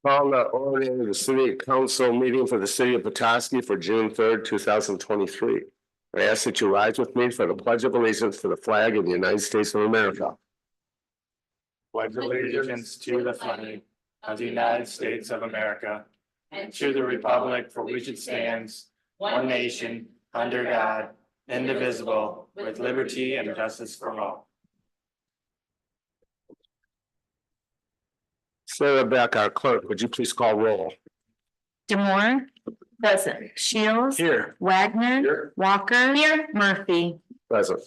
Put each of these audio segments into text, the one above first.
Call the order of the city council meeting for the city of Petoskey for June 3rd, 2023. I ask that you rise with me for the pledge of allegiance to the flag of the United States of America. Pledge allegiance to the flag of the United States of America and to the republic for which it stands, one nation, under God, indivisible, with liberty and justice for all. Sarah Beck, our clerk, would you please call roll? Demore. Present. Shields. Here. Wagner. Here. Walker. Here. Murphy. Present.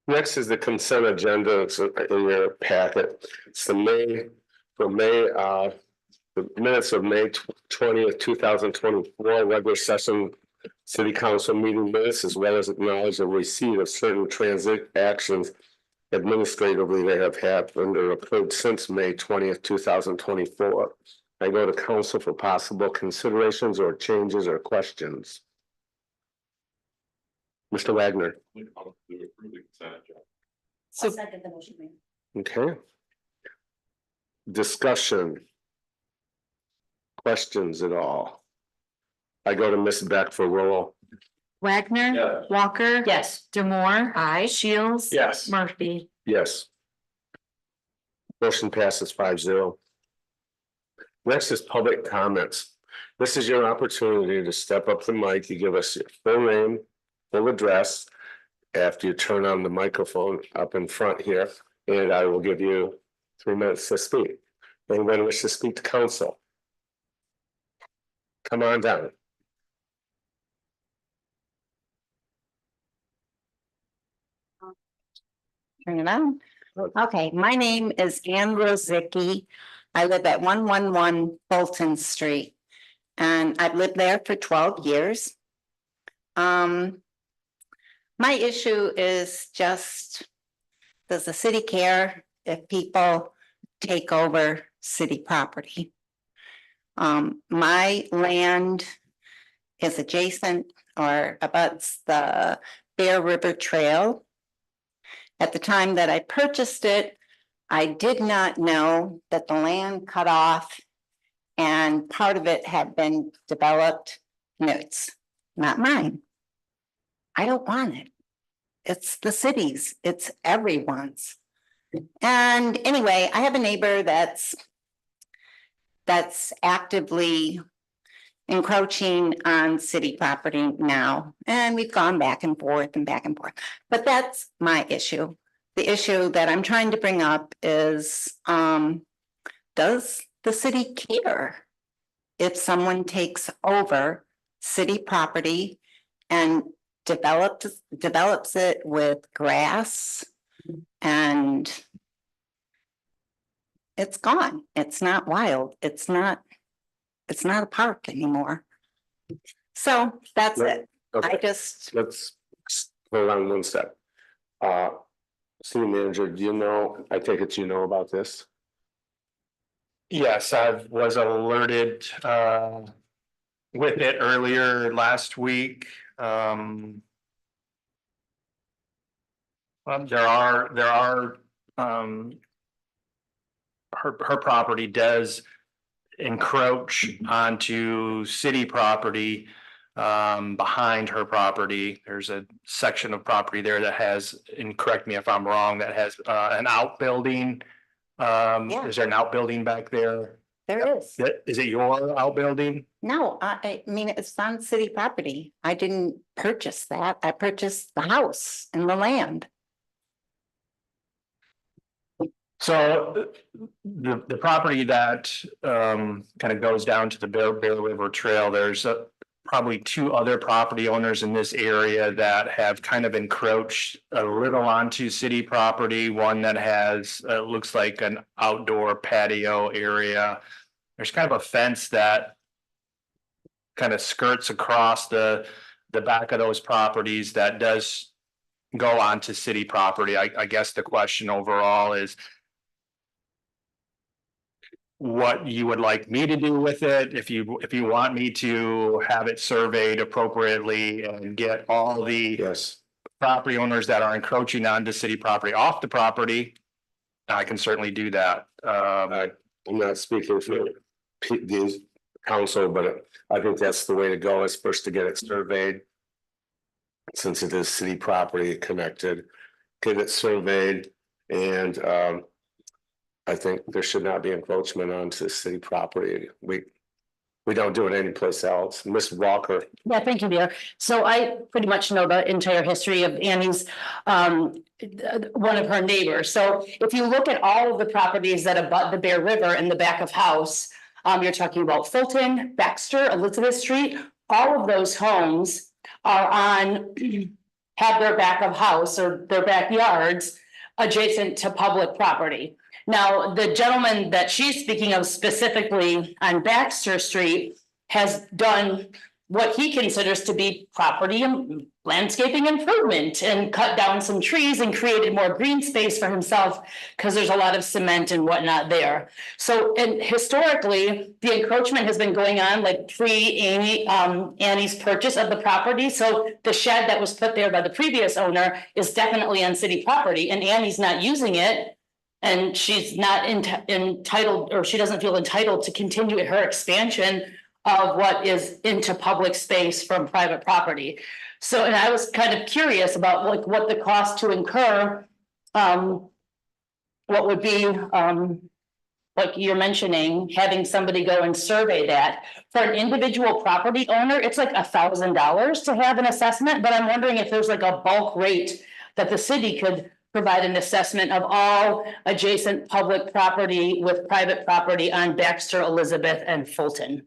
Next is the consent agenda. It's in your packet. It's the minutes of May 20th, 2024, regular session city council meeting minutes, as well as acknowledge the receipt of certain transit actions administratively they have happened or occurred since May 20th, 2024. I go to council for possible considerations or changes or questions. Mr. Wagner. So second the motion. Okay. Discussion. Questions at all? I go to Ms. Beck for roll. Wagner. Yes. Walker. Yes. Demore. Aye. Shields. Yes. Murphy. Yes. Motion passes 5-0. Next is public comments. This is your opportunity to step up the mic. You give us your full name, full address after you turn on the microphone up in front here, and I will give you 3 minutes to speak. Anyone wish to speak to council? Come on down. Turn it on. Okay, my name is Ann Rosicki. I live at 111 Fulton Street. And I've lived there for 12 years. My issue is just, does the city care if people take over city property? My land is adjacent or abuts the Bear River Trail. At the time that I purchased it, I did not know that the land cut off and part of it had been developed. No, it's not mine. I don't want it. It's the city's, it's everyone's. And anyway, I have a neighbor that's actively encroaching on city property now. And we've gone back and forth and back and forth. But that's my issue. The issue that I'm trying to bring up is, does the city care if someone takes over city property and develops it with grass and it's gone? It's not wild. It's not a park anymore. So that's it. Okay. I just, Let's hold on one step. City manager, do you know, I take it you know about this? Yes, I was alerted with it earlier last week. There are her property does encroach onto city property behind her property. There's a section of property there that has, and correct me if I'm wrong, that has an outbuilding. Is there an outbuilding back there? there is. Is it your outbuilding? No, I mean, it's on city property. I didn't purchase that. I purchased the house and the land. So the property that kind of goes down to the Bear River Trail, there's probably 2 other property owners in this area that have kind of encroached a little onto city property. One that has looks like an outdoor patio area. There's kind of a fence that kind of skirts across the back of those properties that does go onto city property. I guess the question overall is what you would like me to do with it, if you want me to have it surveyed appropriately and get all the Yes. property owners that are encroaching onto city property off the property, I can certainly do that. I'm not speaking for the council, but I think that's the way to go, is first to get it surveyed. Since it is city property connected, get it surveyed, and I think there should not be encroachment onto city property. We don't do it anyplace else. Ms. Walker. Yeah, thank you, Mayor. So I pretty much know the entire history of Annie's, one of her neighbors. So if you look at all of the properties that abut the Bear River in the back of house, you're talking about Fulton, Baxter, Elizabeth Street, all of those homes are on, have their back of house or their backyards adjacent to public property. Now, the gentleman that she's speaking of specifically on Baxter Street has done what he considers to be property and landscaping improvement and cut down some trees and created more green space for himself because there's a lot of cement and whatnot there. So, and historically, the encroachment has been going on like Annie's purchase of the property. So the shed that was put there by the previous owner is definitely on city property, and Annie's not using it. And she's not entitled, or she doesn't feel entitled to continue her expansion of what is into public space from private property. So, and I was kind of curious about like what the cost to incur, what would be, like you're mentioning, having somebody go and survey that. For an individual property owner, it's like $1,000 to have an assessment, but I'm wondering if there's like a bulk rate that the city could provide an assessment of all adjacent public property with private property on Baxter, Elizabeth, and Fulton.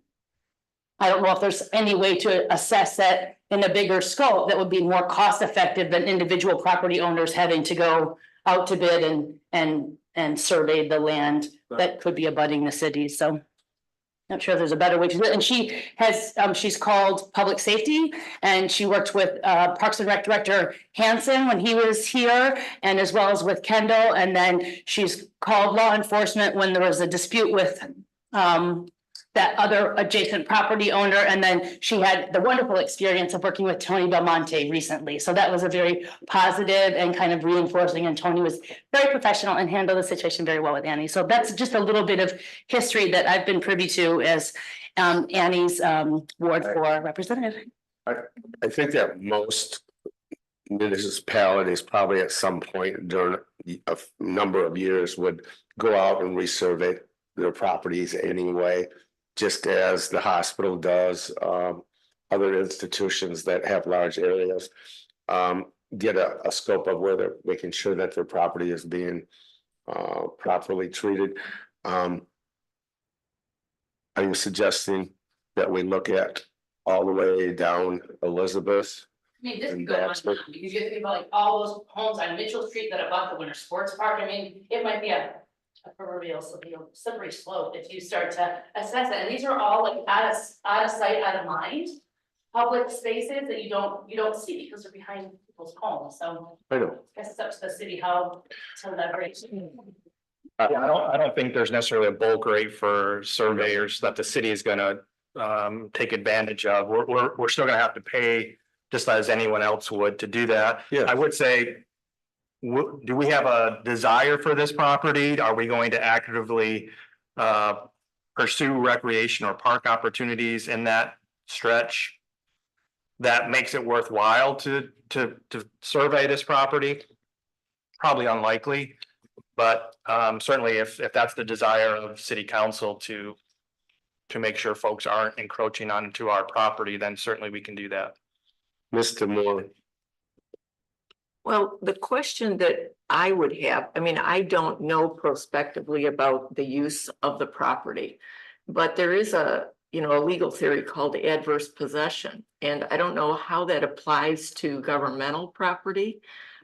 I don't know if there's any way to assess that in a bigger scope that would be more cost effective than individual property owners having to go out to bid and survey the land that could be abutting the city. So not sure if there's a better way to do it. And she has, she's called public safety, and she worked with Parks and Rec Director Hanson when he was here, and as well as with Kendall. And then she's called law enforcement when there was a dispute with that other adjacent property owner. And then she had the wonderful experience of working with Tony Belmonte recently. So that was a very positive and kind of reinforcing, and Tony was very professional and handled the situation very well with Annie. So that's just a little bit of history that I've been privy to as Annie's Ward 4 representative. I think that most municipalities probably at some point during a number of years would go out and resurvey their properties anyway, just as the hospital does, other institutions that have large areas, get a scope of where they're making sure that their property is being properly treated. Are you suggesting that we look at all the way down Elizabeth? I mean, this And could go on, Baxter. because you think about like all those homes on Mitchell Street that abut the Winter Sports Park. I mean, it might be a proverbial slippery slope if you start to assess it. And these are all like out of sight, out of mind, public spaces that you don't see because they're behind people's homes. So I know. I guess it's up to the city how to leverage. Yeah, I don't think there's necessarily a bulk rate for surveyors that the city is gonna take advantage of. We're still gonna have to pay just as anyone else would to do that. Yeah. I would say, do we have a desire for this property? Are we going to actively pursue recreation or park opportunities in that stretch that makes it worthwhile to survey this property? Probably unlikely, but certainly if that's the desire of city council to make sure folks aren't encroaching onto our property, then certainly we can do that. Mr. Moore. Well, the question that I would have, I mean, I don't know prospectively about the use of the property, but there is a legal theory called adverse possession. And I don't know how that applies to governmental property.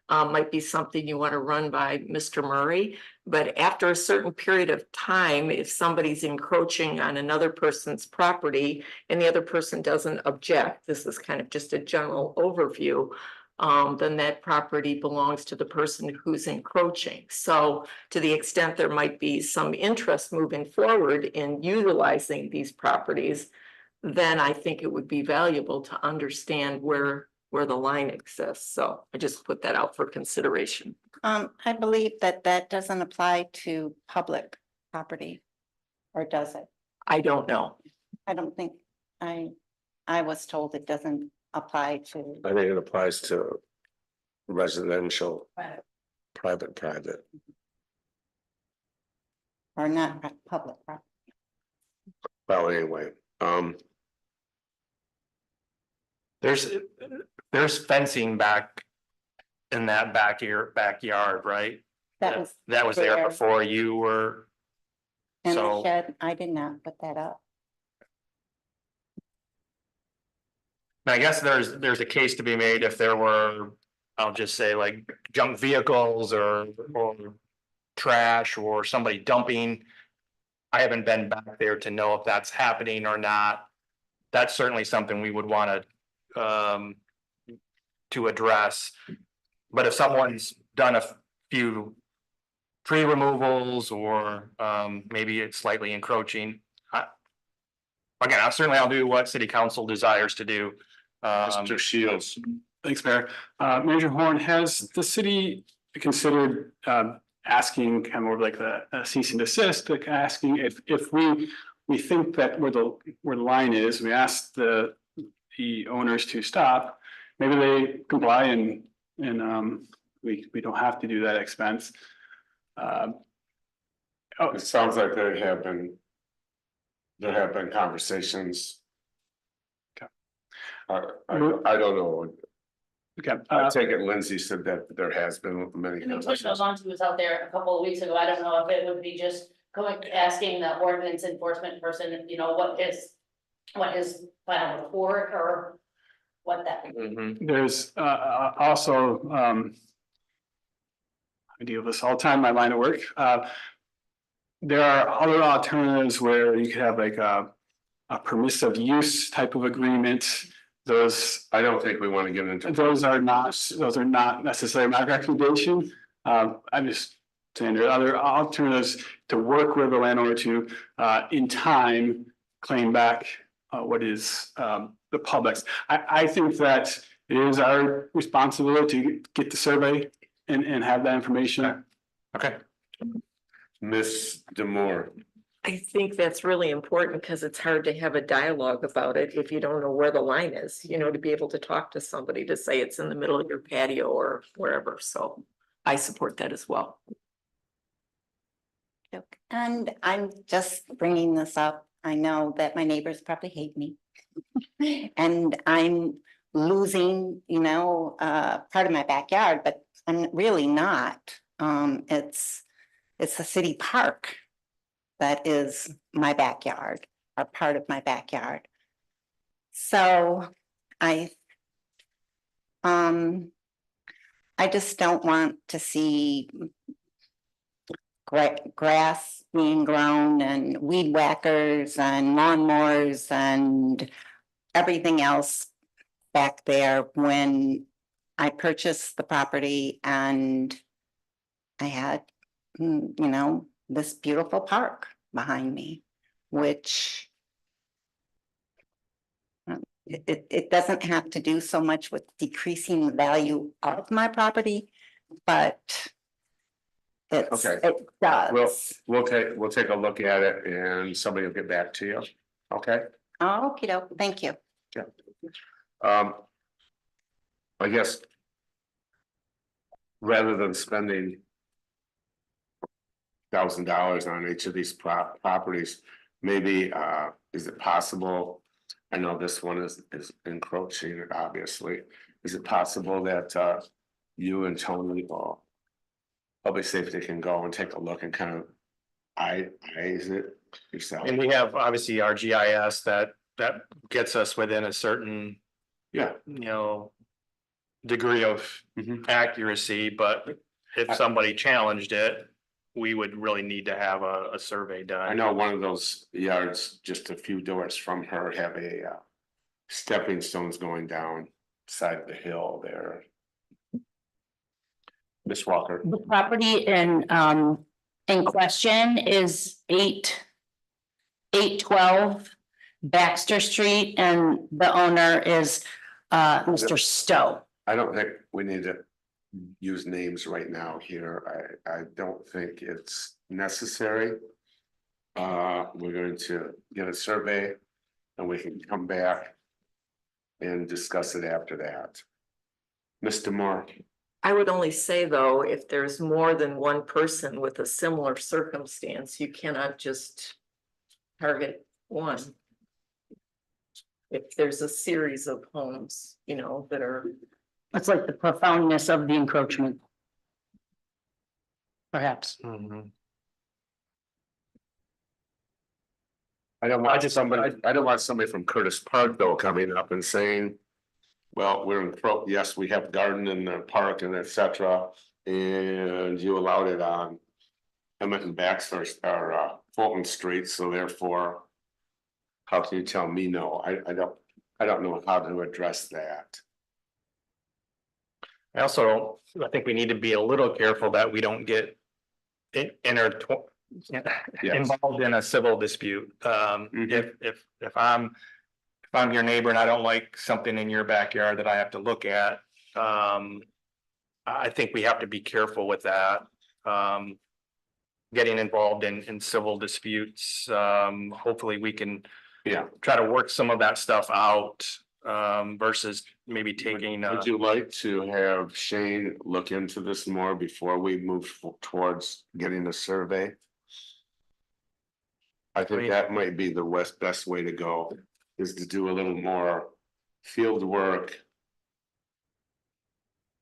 Might be something you want to run by Mr. Murray, but after a certain period of time, if somebody's encroaching on another person's property and the other person doesn't object, this is kind of just a general overview, then that property belongs to the person who's encroaching. So to the extent there might be some interest moving forward in utilizing these properties, then I think it would be valuable to understand where where the line exists. So I just put that out for consideration. I believe that that doesn't apply to public property. Or does it? I don't know. I don't think, I was told it doesn't apply to. I think it applies to residential, private. Or not public property. Well, anyway, There's fencing back in that backyard, right? That was. That was there there. before you were, And the so- shed, I did not put that up. and I guess there's a case to be made if there were, I'll just say like junk vehicles or trash or somebody dumping. I haven't been back there to know if that's happening or not. That's certainly something we would want to address. But if someone's done a few tree removals or maybe it's slightly encroaching. Again, I'll do what city council desires to do. Mr. Shields, Thanks, Mayor. Manager Horn, has the city considered asking kind of more like a cease and desist, like asking if we think that where the line is, we ask the owners to stop, maybe they comply and we don't have to do that expense. it sounds like there have been conversations. Okay. I don't know. Okay, I take it Lindsay said that there has been many. We pushed those on to us out there a couple of weeks ago. I don't know if it would be just going, asking the ordinance enforcement person, you know, what his final report or what that. there's also I deal with this all the time, in my line of work. There are other alternatives where you could have like a permissive use type of agreement. Those, I don't think we want to get into. those are not necessarily my recommendation. I'm just saying there are other alternatives to work with the landowner to in time claim back what is the public's. I think that it is our responsibility to get the survey and have that information. Okay. Miss Demore, I think that's really important because it's hard to have a dialogue about it if you don't know where the line is, you know, to be able to talk to somebody to say it's in the middle of your patio or wherever. So I support that as well. And I'm just bringing this up. I know that my neighbors probably hate me. And I'm losing, part of my backyard, but I'm really not. It's a city park that is my backyard, or part of my backyard. So I just don't want to see grass being grown and weed whackers and lawnmowers and everything else back there when I purchased the property and I had, this beautiful park behind me, which it doesn't have to do so much with decreasing the value of my property, but it does. we'll take a look at it and somebody will get back to you. Okay? Okey doke, thank you. I guess. Rather than spending $1,000 on each of these properties, maybe is it possible? I know this one is encroaching, obviously. Is it possible that you and Tony or Public Safety can go and take a look and kind of eyes it yourself? And we have obviously our GIS that gets us within a certain, Yeah. degree of Mhm. accuracy, but if somebody challenged it, we would really need to have a survey done. I know one of those yards, just a few doors from her, have a stepping stones going down side of the hill there. Miss Walker. The property in question is 812 Baxter Street, and the owner is Mr. Stowe. I don't think we need to use names right now here. I don't think it's necessary. We're going to get a survey and we can come back and discuss it after that. Mr. Moore, I would only say, though, if there's more than one person with a similar circumstance, you cannot just target one. If there's a series of homes, that are, It's like the profoundness of the encroachment. Perhaps. I don't want somebody from Curtis Park though coming up and saying, well, yes, we have garden in the park and etc. And you allowed it on Emmett and Baxter or Fulton Street, so therefore, how can you tell me no? I don't know how to address that. I think we need to be a little careful that we don't get involved in a civil dispute. If I'm your neighbor and I don't like something in your backyard that I have to look at, I think we have to be careful with that. Getting involved in civil disputes, hopefully we can try to work some of that stuff out, versus maybe taking. Would you like to have Shane look into this more before we move towards getting a survey? I think that might be the best way to go, is to do a little more field work.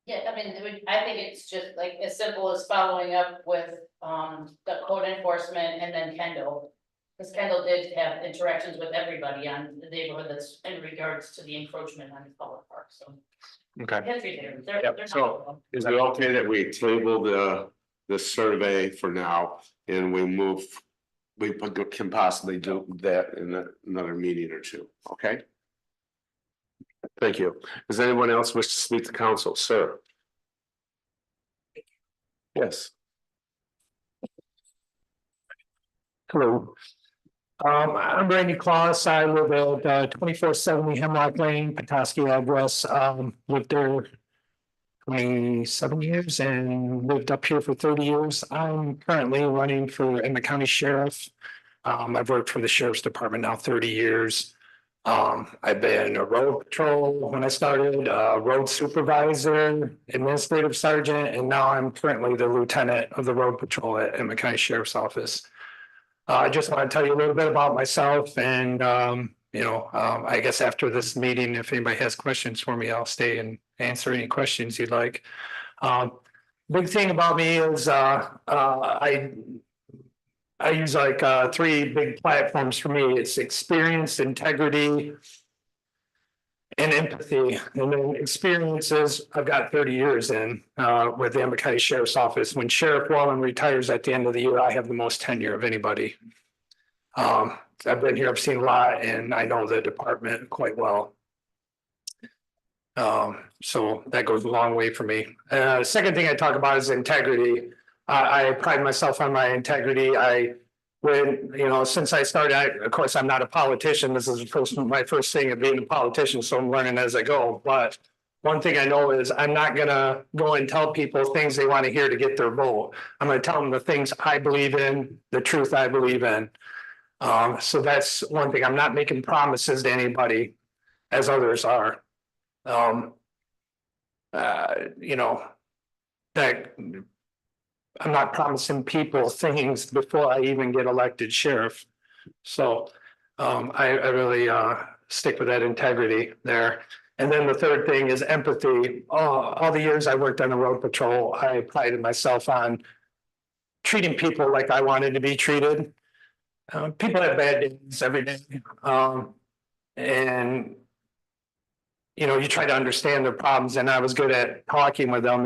Yeah, I mean, I think it's just like as simple as following up with the code enforcement and then Kendall. Because Kendall did have interactions with everybody on the neighborhood that's in regards to the encroachment on the public park, so. Okay. History there, Yep, they're so- not- Is it okay that we table the survey for now and we can possibly do that in another meeting or two, okay? Thank you. Does anyone else wish to speak to council, sir? Yes. Hello. I'm Randy Claus. I live at 2470 Hemlock Lane, Petoskey address. Lived there 27 years and lived up here for 30 years. I'm currently running for Emmett County Sheriff. I've worked for the Sheriff's Department now 30 years. I've been a road patrol when I started, road supervisor, administrative sergeant, and now I'm currently the lieutenant of the road patrol at Emmett County Sheriff's Office. I just want to tell you a little bit about myself and, I guess after this meeting, if anybody has questions for me, I'll stay and answer any questions you'd like. Big thing about me is I use like 3 big platforms for me. It's experience, integrity, and empathy. And then experiences I've got 30 years in with the Emmett County Sheriff's Office. When Sheriff Wallen retires at the end of the year, I have the most tenure of anybody. I've been here, I've seen a lot, and I know the department quite well. So that goes a long way for me. Second thing I talk about is integrity. I pride myself on my integrity. Since I started, of course, I'm not a politician. This is my first thing of being a politician, so I'm learning as I go. But one thing I know is I'm not going to go and tell people things they want to hear to get their vote. I'm going to tell them the things I believe in, the truth I believe in. So that's one thing. I'm not making promises to anybody as others are. That I'm not promising people things before I even get elected sheriff. So I really stick with that integrity there. And then the third thing is empathy. All the years I worked on the road patrol, I prided myself on treating people like I wanted to be treated. People have bad days every day. And you try to understand their problems, and I was good at talking with them,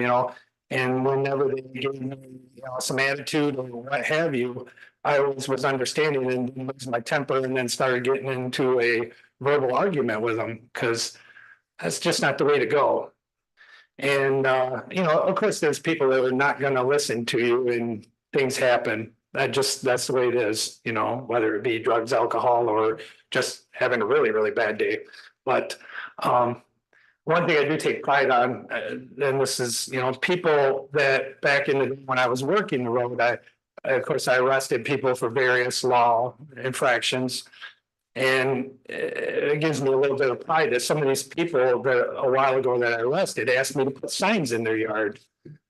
and whenever they gave me some attitude or what have you, I always was understanding and didn't lose my temper and then started getting into a verbal argument with them, because that's just not the way to go. And, of course, there's people that are not going to listen to you and things happen. That's the way it is, whether it be drugs, alcohol, or just having a really, really bad day. But one thing I do take pride on, and this is, you know, people that back in the, when I was working the road, of course, I arrested people for various law infractions. And it gives me a little bit of pride that some of these people that a while ago that I arrested asked me to put signs in their yard.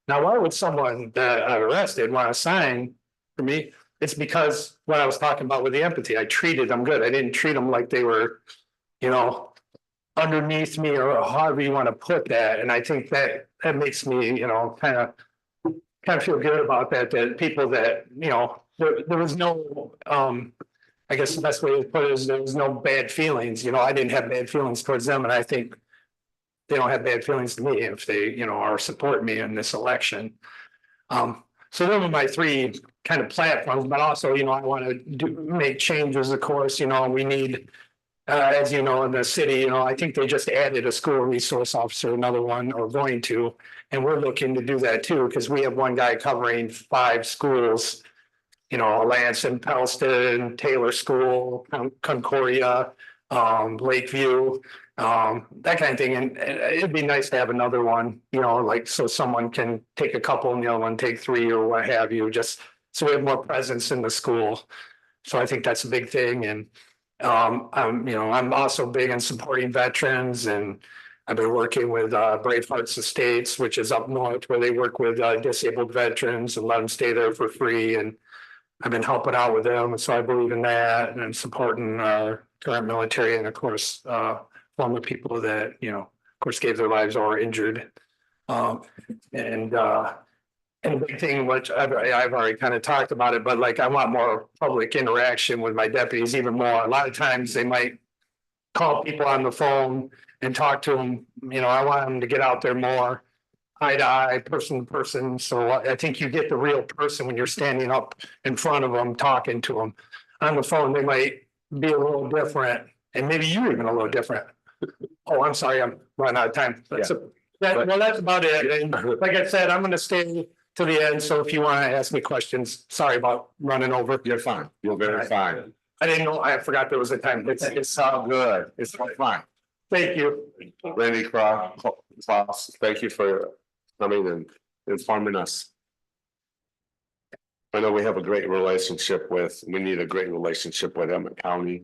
Now, why would someone that I arrested want a sign for me? It's because what I was talking about with the empathy, I treated them good. I didn't treat them like they were, you know, underneath me or however you want to put that. And I think that makes me, you know, kind of feel good about that, that people that, you know, there was no, I guess the best way to put it is there was no bad feelings, you know, I didn't have bad feelings towards them, and I think they don't have bad feelings to me if they, you know, are supporting me in this election. So those are my three kind of platforms, but also, you know, I want to make changes, of course, you know, we need, as you know, in the city, you know, I think they just added a school resource officer, another one, or going to, and we're looking to do that too, because we have one guy covering 5 schools, you know, Lansing, Pellston, Taylor School, Concordia, Lakeview, that kind of thing. And it'd be nice to have another one, you know, like so someone can take a couple and the other one take 3 or what have you, just so we have more presence in the school. So I think that's a big thing. And you know, I'm also big in supporting veterans, and I've been working with Brave Hearts Estates, which is up north, where they work with disabled veterans and let them stay there for free. And I've been helping out with them, and so I believe in that, and I'm supporting current military, and of course, former people that, you know, of course, gave their lives or were injured. And the big thing, which I've already kind of talked about it, but like I want more public interaction with my deputies, even more. A lot of times they might call people on the phone and talk to them. You know, I want them to get out there more, eye to eye, person to person. So I think you get the real person when you're standing up in front of them, talking to them. On the phone, they might be a little different, and maybe you're even a little different. Oh, I'm sorry, I'm running out of time. That's about it. And like I said, I'm going to stay to the end. So if you want to ask me questions, sorry about running over. You're fine. You're very fine. I didn't know. I forgot there was a time. It's all good. It's all fine. Thank you. Randy Cross, thank you for coming and informing us. I know we have a great relationship we need a great relationship with Emmett County,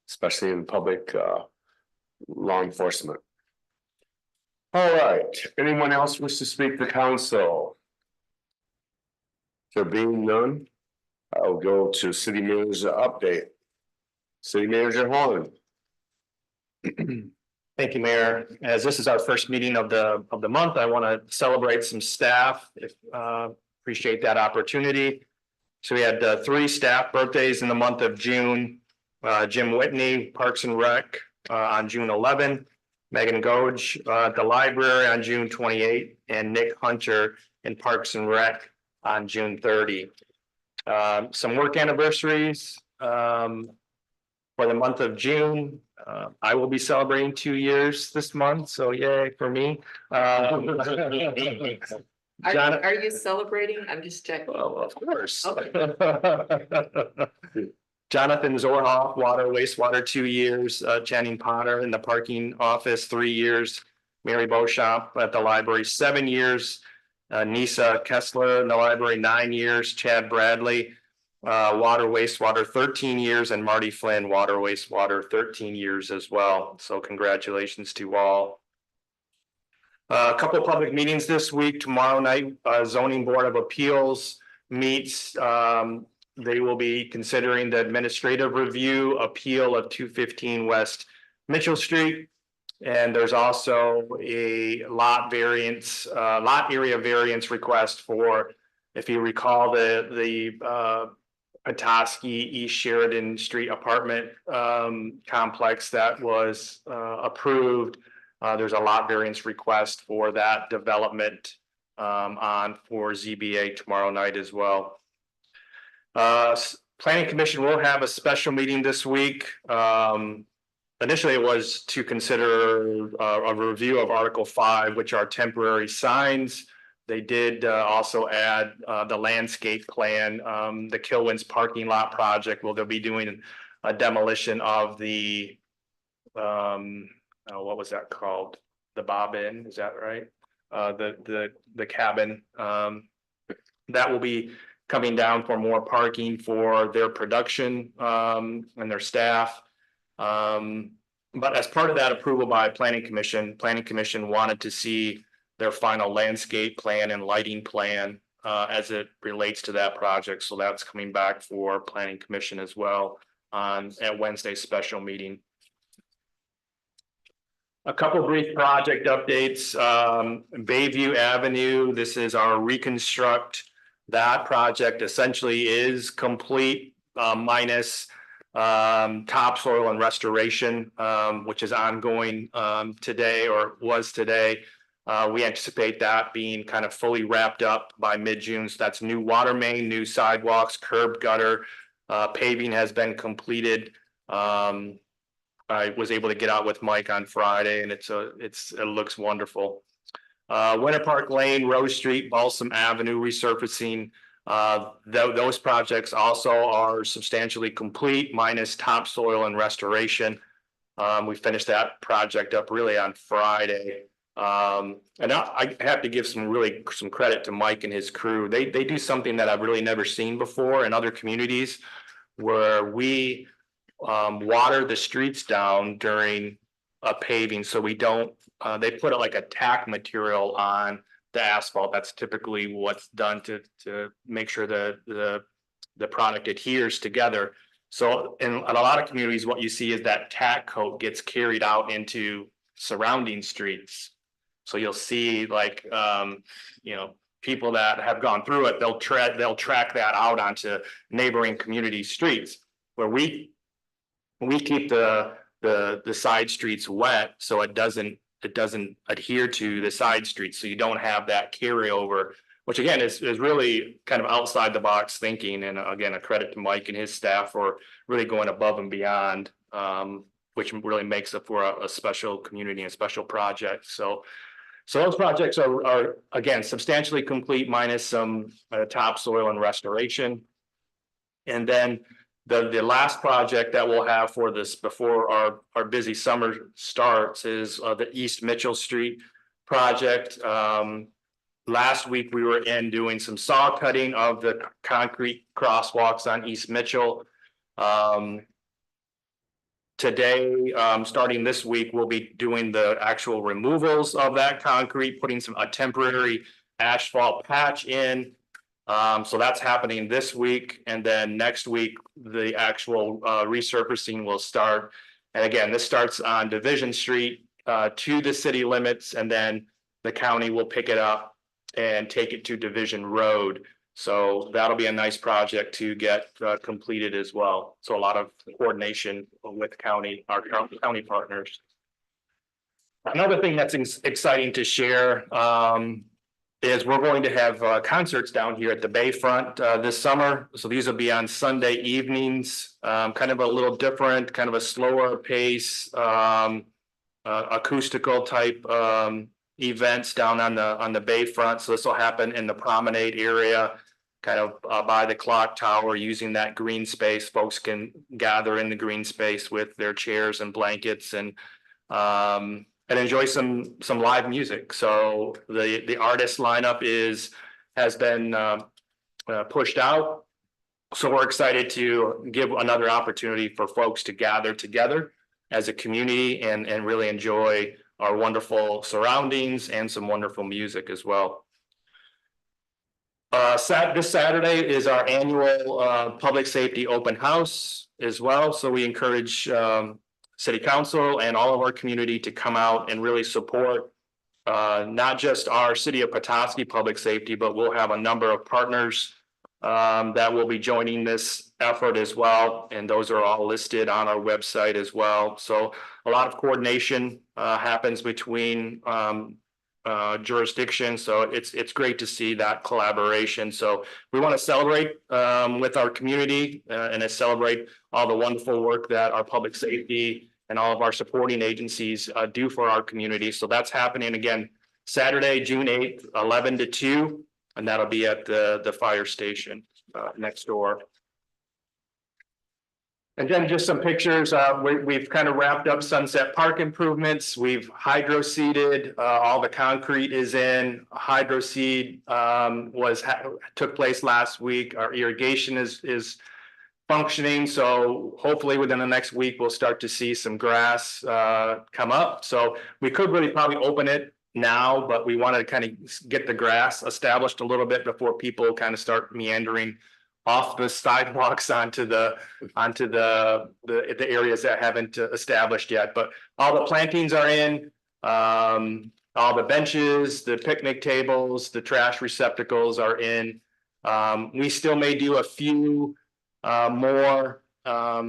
especially in public law enforcement. All right, anyone else wish to speak to council? There being none, I'll go to city manager update. City Manager Horn. Thank you, Mayor. As this is our first meeting of the month, I want to celebrate some staff. Appreciate that opportunity. So we had 3 staff birthdays in the month of June. Jim Whitney, Parks and Rec, on June 11. Megan Goge at the library on June 28, and Nick Hunter in Parks and Rec on June 30. Some work anniversaries for the month of June. I will be celebrating 2 years this month, so yay for me. Are you celebrating? I'm just checking. Well, of course. Okay. Jonathan Zorhoff, water, wastewater, 2 years. Channing Potter in the parking office, 3 years. Mary Beauchamp at the library, 7 years. Nisa Kessler in the library, 9 years. Chad Bradley, water, wastewater, 13 years. And Marty Flynn, water, wastewater, 13 years as well. So congratulations to all. A couple of public meetings this week. Tomorrow night, Zoning Board of Appeals meets. They will be considering the administrative review appeal of 215 West Mitchell Street. And there's also a lot area variance request for, if you recall, the Petoskey East Sheridan Street apartment complex that was approved. There's a lot variance request for that development for ZBA tomorrow night as well. Planning Commission will have a special meeting this week. Initially, it was to consider a review of Article 5, which are temporary signs. They did also add the landscape plan, the Kilwins parking lot project. Well, they'll be doing a demolition of the what was that called? the Bob Inn, is that right? The cabin, that will be coming down for more parking for their production, and their staff. But as part of that approval by Planning Commission wanted to see their final landscape plan and lighting plan, as it relates to that project. So that's coming back for Planning Commission as well on at Wednesday's special meeting. A couple brief project updates. Bayview Avenue, this is our reconstruct. That project essentially is complete, minus topsoil and restoration, which is ongoing today or was today. We anticipate that being kind of fully wrapped up by mid-June. So that's new water main, new sidewalks, curb gutter, paving has been completed. I was able to get out with Mike on Friday, and it looks wonderful. Winter Park Lane, Rose Street, Balsam Avenue resurfacing. Those projects also are substantially complete, minus topsoil and restoration. We finished that project up really on Friday. And I have to give some credit to Mike and his crew. They do something that I've really never seen before in other communities, where we water the streets down during a paving, so we don't. They put like a tack material on the asphalt. That's typically what's done to make sure the product adheres together. So in a lot of communities, what you see is that tack coat gets carried out into surrounding streets. So you'll see like people that have gone through it, they'll track that out onto neighboring community streets, where we keep the side streets wet, so it doesn't adhere to the side streets, so you don't have that carryover, which again is really kind of outside the box thinking. And again, a credit to Mike and his staff for really going above and beyond, which really makes it for a special community and special project. So those projects are again substantially complete, minus some topsoil and restoration. And then the last project that we'll have for this before our busy summer starts is the East Mitchell Street project. Last week we were in doing some saw cutting of the concrete crosswalks on East Mitchell. Today, starting this week, we'll be doing the actual removals of that concrete, putting a temporary asphalt patch in. So that's happening this week, and then next week the actual resurfacing will start. And again, this starts on Division Street to the city limits, and then the county will pick it up and take it to Division Road. So that'll be a nice project to get completed as well. So a lot of coordination with our county partners. Another thing that's exciting to share is we're going to have concerts down here at the Bayfront this summer. So these will be on Sunday evenings, kind of a little different, kind of a slower pace, acoustical type events down on the Bayfront. So this will happen in the promenade area, kind of by the clock tower, using that green space. Folks can gather in the green space with their chairs and blankets and enjoy some live music. So the artist lineup has been pushed out. So we're excited to give another opportunity for folks to gather together as a community and really enjoy our wonderful surroundings and some wonderful music as well. This Saturday is our annual public safety open house as well. So we encourage City Council and all of our community to come out and really support not just our City of Petoskey public safety, but we'll have a number of partners that will be joining this effort as well. And those are all listed on our website as well. So a lot of coordination happens between jurisdictions. So it's great to see that collaboration. So we want to celebrate with our community and to celebrate all the wonderful work that our public safety and all of our supporting agencies do for our community. So that's happening again Saturday, June 8th, 11 to 2, and that'll be at the fire station next door. And then just some pictures, we've kind of wrapped up Sunset Park improvements, we've hydro seeded, all the concrete is in. Hydro seed, took place last week, our irrigation is functioning, so hopefully within the next week, we'll start to see some grass, come up. So we could really probably open it now, but we wanted to kind of get the grass established a little bit before people kind of start meandering off the sidewalks onto the areas that haven't established yet, but all the plantings are in. All the benches, the picnic tables, the trash receptacles are in. We still may do a few more, a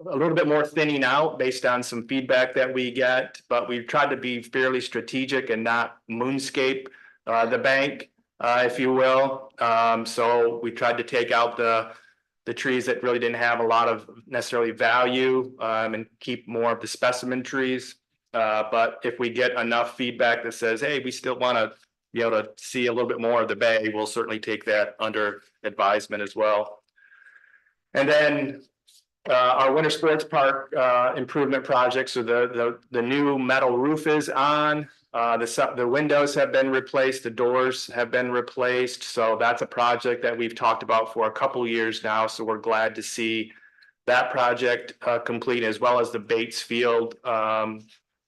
little bit more thinning out based on some feedback that we get, but we've tried to be fairly strategic and not moonscape the bank, if you will. So we tried to take out the trees that really didn't have a lot of necessarily value, and keep more of the specimen trees. But if we get enough feedback that says, hey, we still want to be able to see a little bit more of the bay, we'll certainly take that under advisement as well. And then our winter sports park improvement project. So the new metal roof is on. The windows have been replaced, the doors have been replaced. So that's a project that we've talked about for a couple years now. So we're glad to see that project complete, as well as the Bates Field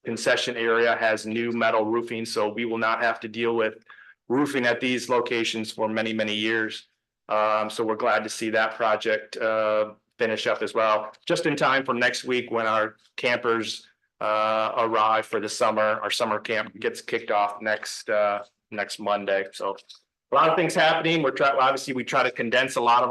concession area has new metal roofing. So we will not have to deal with roofing at these locations for many, many years. So we're glad to see that project finish up as well, just in time for next week when our campers arrive for the summer. Our summer camp gets kicked off next Monday. So a lot of things happening. Obviously we try to condense a lot of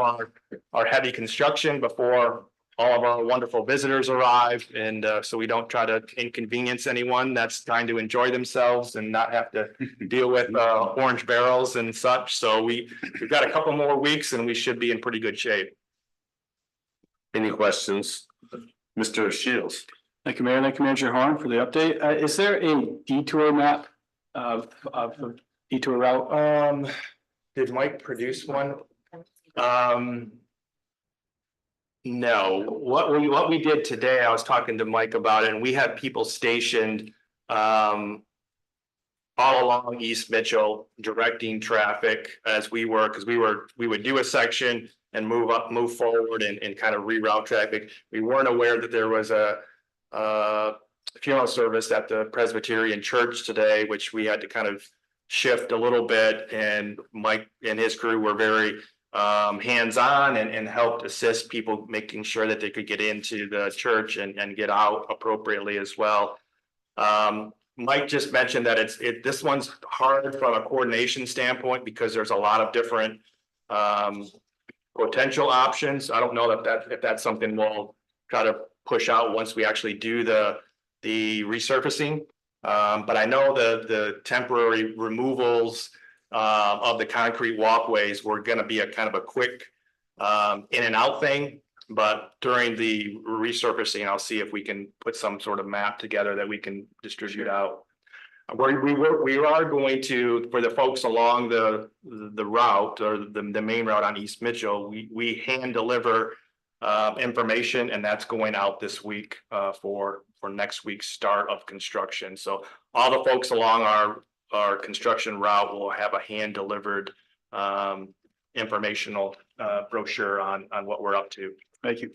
our heavy construction before all of our wonderful visitors arrive, and so we don't try to inconvenience anyone that's trying to enjoy themselves and not have to deal with orange barrels and such. So we've got a couple more weeks and we should be in pretty good shape. Any questions? Mr. Shields? Thank you, Mayor. Thank you, Manager Horn, for the update. Is there a detour map of the detour route? Did Mike produce one? No, what we did today, I was talking to Mike about it, and we had people stationed all along East Mitchell directing traffic as we were, because we would do a section and move forward and kind of reroute traffic. We weren't aware that there was a funeral service at the Presbyterian Church today, which we had to kind of shift a little bit, and Mike and his crew were very hands-on and helped assist people, making sure that they could get into the church and get out appropriately as well. Mike just mentioned that this one's hard from a coordination standpoint because there's a lot of different potential options. I don't know if that's something we'll try to push out once we actually do the resurfacing. But I know the temporary removals of the concrete walkways were going to be a kind of a quick in and out thing, but during the resurfacing, I'll see if we can put some sort of map together that we can distribute out. We are going to, for the folks along the route or the main route on East Mitchell, we hand deliver information, and that's going out this week for next week's start of construction. So all the folks along our construction route will have a hand delivered informational brochure on what we're up to. Thank you.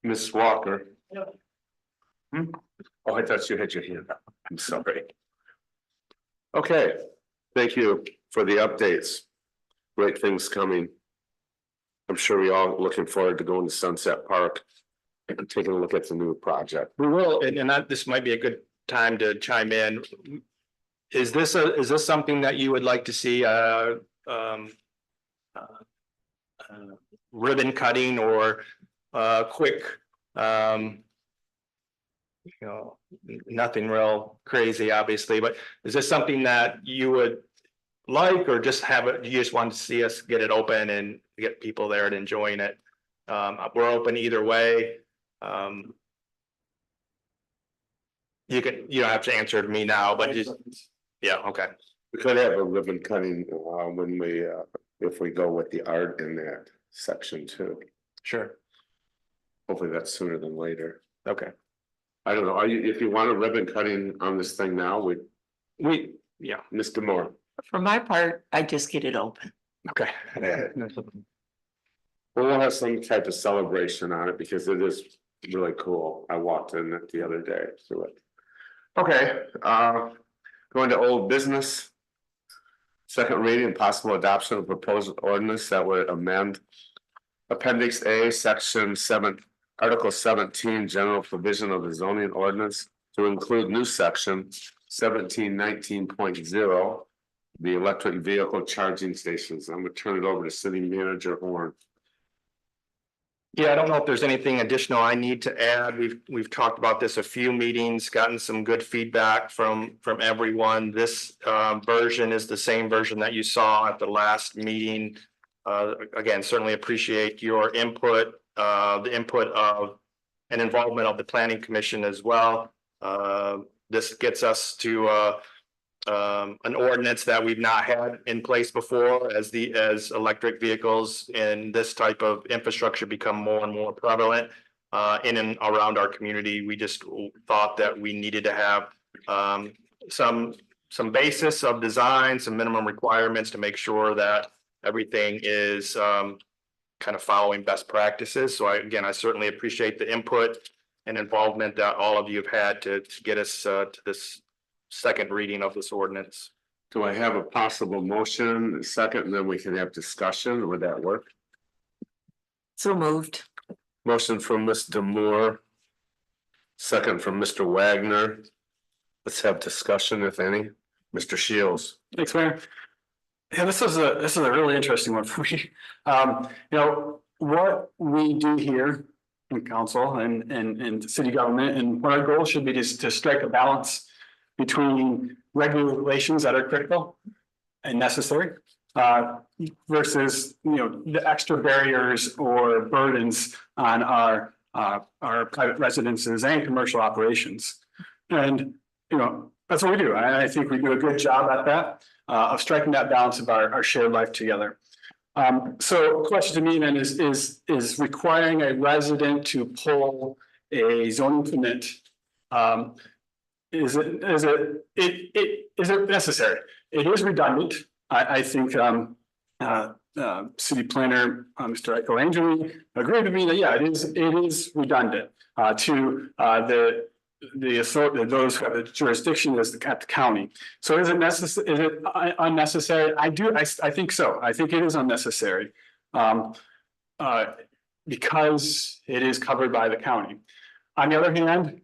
Ms. Walker? No. Oh, I thought you had your hand up. I'm sorry. Okay, thank you for the updates. Great things coming. I'm sure we all looking forward to going to Sunset Park and taking a look at the new project. We will, and this might be a good time to chime in. Is this something that you would like to see ribbon cutting or quick, nothing real crazy, obviously, but is this something that you would like, or just have it, you just want to see us get it open and get people there and enjoying it? We're open either way. You don't have to answer to me now, but just, yeah, okay. We could have a ribbon cutting when if we go with the art in that section too. Sure. hopefully that's sooner than later. Okay, I don't know, if you want a ribbon cutting on this thing now, yeah, Mr. Moore. For my part, I just get it open. okay. We'll have some type of celebration on it because it is really cool. I walked in it the other day through it. Okay, going to old business. Second reading and possible adoption of proposed ordinance that would amend Appendix A, Section 7, Article 17, General Provision of the Zoning Ordinance to include new section 1719.0, the electric vehicle charging stations. I'm gonna turn it over to City Manager Horn. Yeah, I don't know if there's anything additional I need to add. We've talked about this a few meetings, gotten some good feedback from everyone. This version is the same version that you saw at the last meeting. Again, certainly appreciate your input, the input of and involvement of the Planning Commission as well. This gets us to an ordinance that we've not had in place before as electric vehicles and this type of infrastructure become more and more prevalent in and around our community. We just thought that we needed to have some basis of design, some minimum requirements to make sure that everything is kind of following best practices. So I certainly appreciate the input and involvement that all of you have had to get us to this second reading of this ordinance. Do I have a possible motion, second, and then we can have discussion? Would that work? So moved. Motion from Ms. Demore. Second from Mr. Wagner. Let's have discussion, if any. Mr. Shields. Thanks, Mayor. Yeah, this is a really interesting one for me. What we do here in council and city government, and what our goal should be is to strike a balance between regulations that are critical and necessary versus, the extra barriers or burdens on our private residences and commercial operations. And, that's what we do. I think we do a good job at that, of striking that balance of our shared life together. So the question to me then is requiring a resident to pull a zoning permit, is it necessary? It is redundant. I think city planner, Mr. Michelangelo agreed with me that, yeah, it is redundant to the authority, those who have the jurisdiction is at the county. So is it necessary? Is it unnecessary? I think so. I think it is unnecessary. Because it is covered by the county. On the other hand,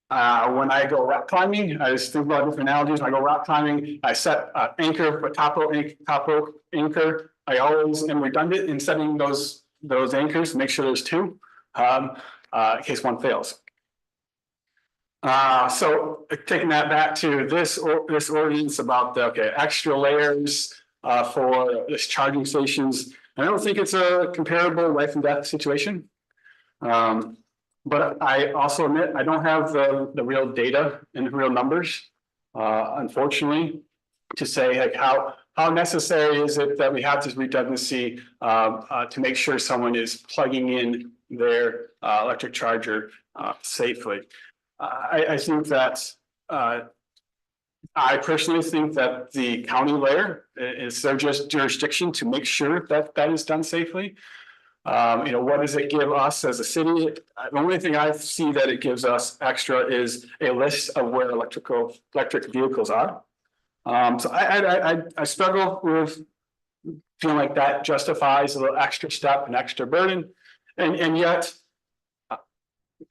when I go rock climbing, I just think about different analogies. When I go rock climbing, I set anchor, put top rope anchor. I always am redundant in setting those anchors to make sure there's two, in case one fails. So taking that back to this ordinance about the extra layers for this charging stations. I don't think it's a comparable life and death situation. But I also admit I don't have the real data and the real numbers, unfortunately, to say like how necessary is it that we have this redundancy to make sure someone is plugging in their electric charger safely. I think that I personally think that the county layer is their just jurisdiction to make sure that that is done safely. What does it give us as a city? The only thing I see that it gives us extra is a list of where electric vehicles are. So I struggle with feeling like that justifies a little extra step, an extra burden, and yet,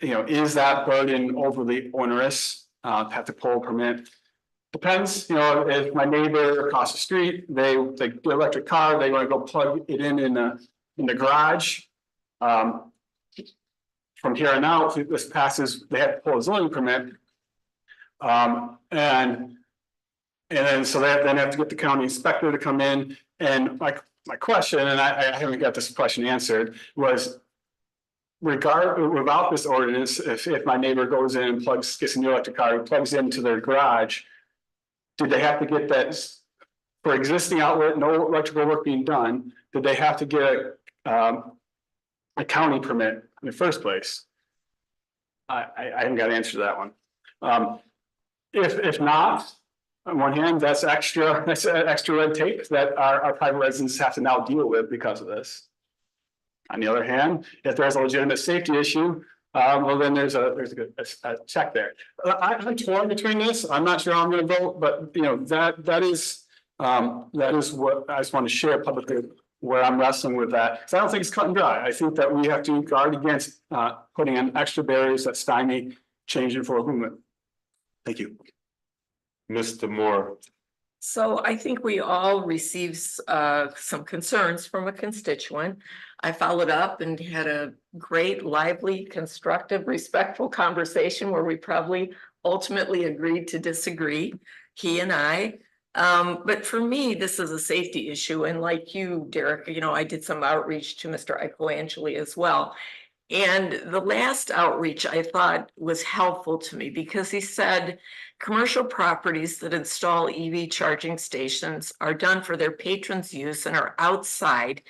is that burden overly onerous? Have to pull a permit. Depends, if my neighbor across the street, they get an electric car, they want to go plug it in the garage. From here on out, if this passes, they have to pull a zoning permit. And then so they then have to get the county inspector to come in. And my question, and I haven't got this question answered, was without this ordinance, if my neighbor goes in and gets a new electric car, plugs into their garage, did they have to get that for existing outlet, no electrical work being done? Did they have to get a county permit in the first place? I haven't got an answer to that one. If not, on one hand, that's extra red tape that our private residents have to now deal with because of this. On the other hand, if there's a legitimate safety issue, well, then there's a check there. I'm torn between this. I'm not sure how I'm gonna vote, but you know, that is what I just want to share publicly where I'm wrestling with that. So I don't think it's cut and dry. I think that we have to guard against putting in extra barriers that stymie change in for movement. Thank you. Mr. Moore. So I think we all received some concerns from a constituent. I followed up and had a great, lively, constructive, respectful conversation where we probably ultimately agreed to disagree, he and I. But for me, this is a safety issue. And like you, Derek, you know, I did some outreach to Mr. Icoangeli as well. And the last outreach I thought was helpful to me because he said commercial properties that install EV charging stations are done for their patrons' use and are outside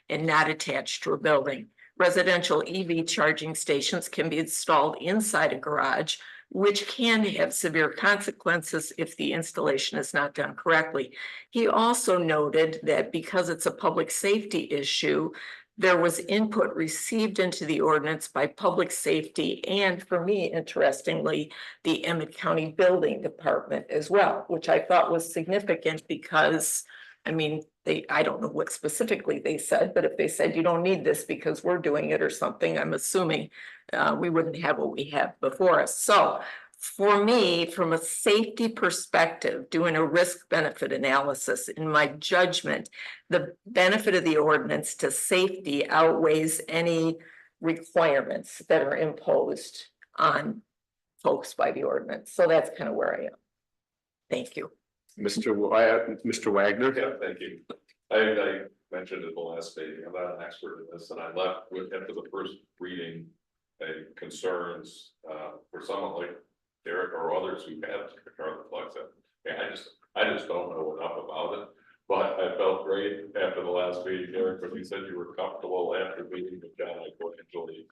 and not attached to a building. Residential EV charging stations can be installed inside a garage, which can have severe consequences if the installation is not done correctly. He also noted that because it's a public safety issue, there was input received into the ordinance by public safety and, for me, interestingly, the Emmett County Building Department as well, which I thought was significant because, I mean, I don't know what specifically they said, but if they said you don't need this because we're doing it or something, I'm assuming we wouldn't have what we have before us. So for me, from a safety perspective, doing a risk benefit analysis, in my judgment, the benefit of the ordinance to safety outweighs any requirements that are imposed on folks by the ordinance. So that's kind of where I am. Thank you. Mr. Wagner. Yeah, thank you. I mentioned at the last meeting, I'm not an expert in this, and I left with, after the first reading, concerns for someone like Derek or others who have carbon flex. I just don't know enough about it. But I felt great after the last meeting, Derek, when you said you were comfortable after meeting with John Icoangeli,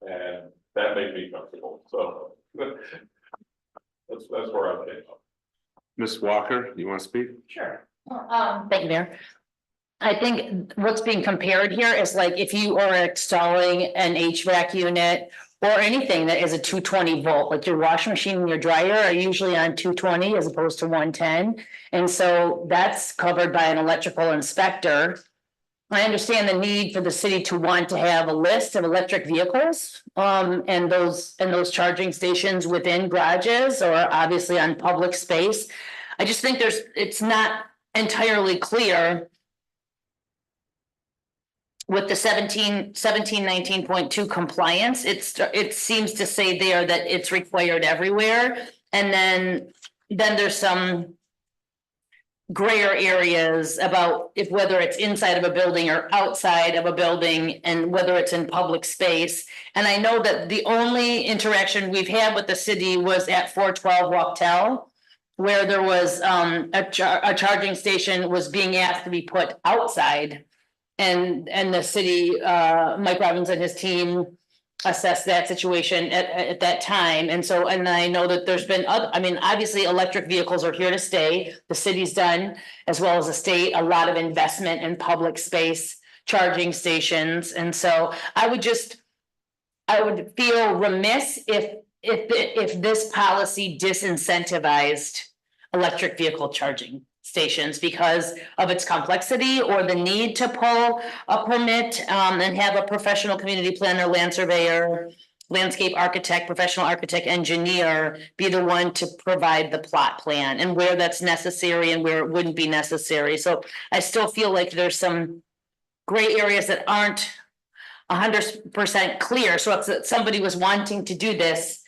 and that made me comfortable. So that's where I'm at. Ms. Walker, you want to speak? Sure. Thank you, Mayor. I think what's being compared here is like if you are installing an HVAC unit or anything that is a 220 volt, like your washing machine and your dryer are usually on 220 as opposed to 110. And so that's covered by an electrical inspector. I understand the need for the city to want to have a list of electric vehicles and those charging stations within garages or obviously on public space. I just think it's not entirely clear with the 1719.2 compliance. It seems to say there that it's required everywhere. And then there's some grayer areas about whether it's inside of a building or outside of a building and whether it's in public space. And I know that the only interaction we've had with the city was at 412 Wachtel, where there was a charging station was being asked to be put outside. And the city, Mike Robbins and his team assessed that situation at that time. And I know that there's been obviously electric vehicles are here to stay. The city's done, as well as the state, a lot of investment in public space charging stations. And so I would feel remiss if this policy disincentivized electric vehicle charging stations because of its complexity or the need to pull a permit and have a professional community planner, land surveyor, landscape architect, professional architect, engineer be the one to provide the plot plan and where that's necessary and where it wouldn't be necessary. So I still feel like there's some gray areas that aren't 100% clear. So if somebody was wanting to do this,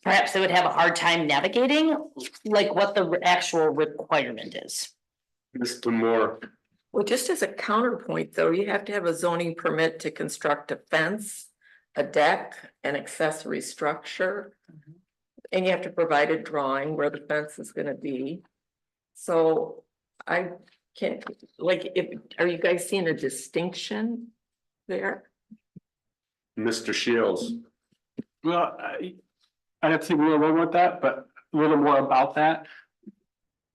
perhaps they would have a hard time navigating like what the actual requirement is. Mr. Moore. Well, just as a counterpoint, though, you have to have a zoning permit to construct a fence, a deck, an accessory structure. And you have to provide a drawing where the fence is going to be. So I can't, are you guys seeing a distinction there? Mr. Shields. Well, I'd have to think a little more about that, but a little more about that.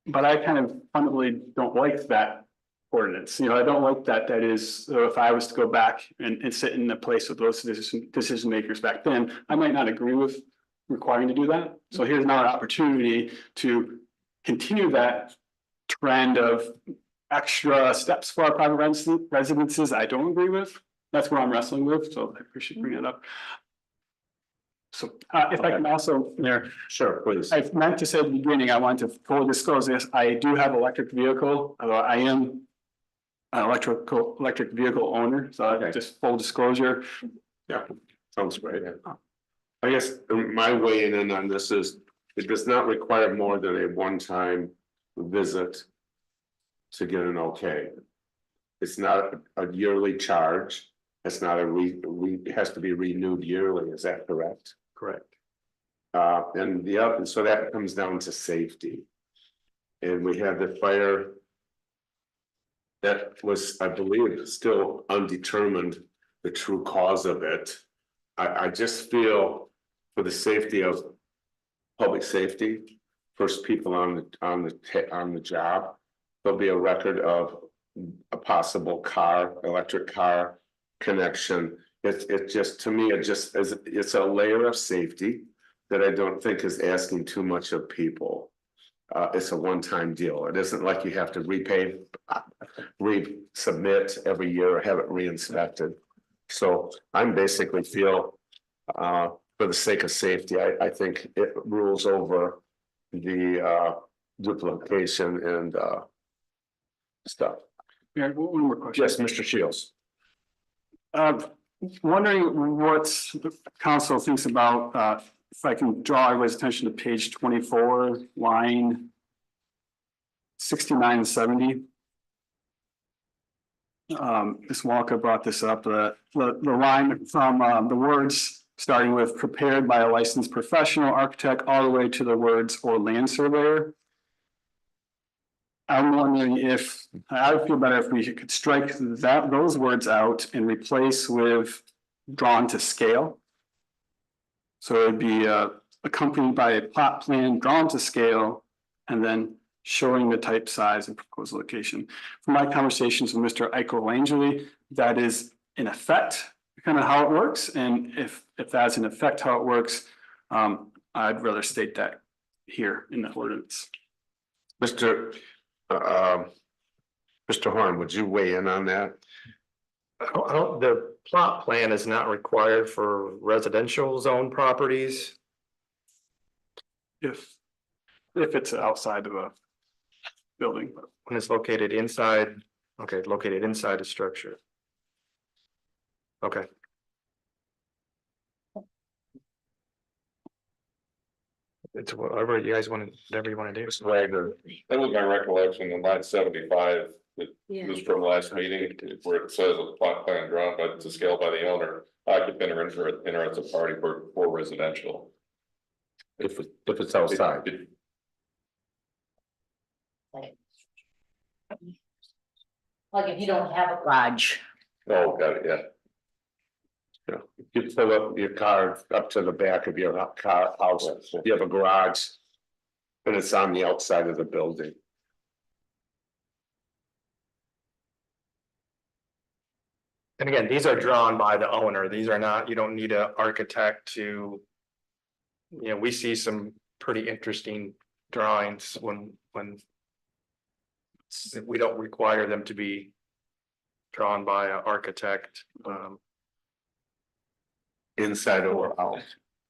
But I kind of fundamentally don't like that ordinance, you know, I don't like that, that is, so if I was to go back and sit in the place of those decision makers back then, I might not agree with requiring to do that. So here's now an opportunity to continue that trend of extra steps for our private residences I don't agree with. That's where I'm wrestling with, so I appreciate bringing it up. So if I can also, there, Sure, please. I meant to say at the beginning, I want to fully disclose this, I do have electric vehicle, although I am an electric vehicle owner, so Okay. just full disclosure. Yeah, sounds great. I guess my weighing in on this is, it does not require more than a one-time visit to get an okay. It's not a yearly charge. It's not it has to be renewed yearly. Is that correct? Correct. And so that comes down to safety. And we had the fire that was, I believe, still undetermined, the true cause of it. I just feel for the safety of public safety, first people on the job, there'll be a record of a possible electric car connection. It just, to me, it's a layer of safety that I don't think is asking too much of people. It's a one-time deal. It isn't like you have to resubmit every year or have it re-inspected. So I'm basically feel, for the sake of safety, I think it rules over the duplication and stuff. Yeah, one more question. Yes, Mr. Shields. Wondering what the council thinks about, if I can draw everybody's attention to page 24, line 69 and 70. Ms. Walker brought this up, the line from the words starting with prepared by a licensed professional architect all the way to the words or land surveyor. I'm wondering if, I would feel better if we could strike those words out and replace with drawn to scale. So it'd be accompanied by a plot plan drawn to scale and then showing the type, size, and proposed location. From my conversations with Mr. Eichel Langely, that is in effect kind of how it works. And if that's in effect how it works, I'd rather state that here in the ordinance. Mr. Horn, would you weigh in on that? The plot plan is not required for residential zone properties. If it's outside of a building. When it's located inside, okay, located inside a structure. Okay. It's whatever you guys want, whatever you want to do. Mr. Wagner. That was my recollection in line 75, that was from last meeting, where it says a plot plan drawn to scale by the owner, occupant or interested party for residential. If it's outside. Like if you don't have a garage. Oh, got it, yeah. You fill up your car up to the back of your house, you have a garage. And it's on the outside of the building. And again, these are drawn by the owner. These are not, you don't need an architect to. You know, we see some pretty interesting drawings when. We don't require them to be drawn by an architect. Inside or out.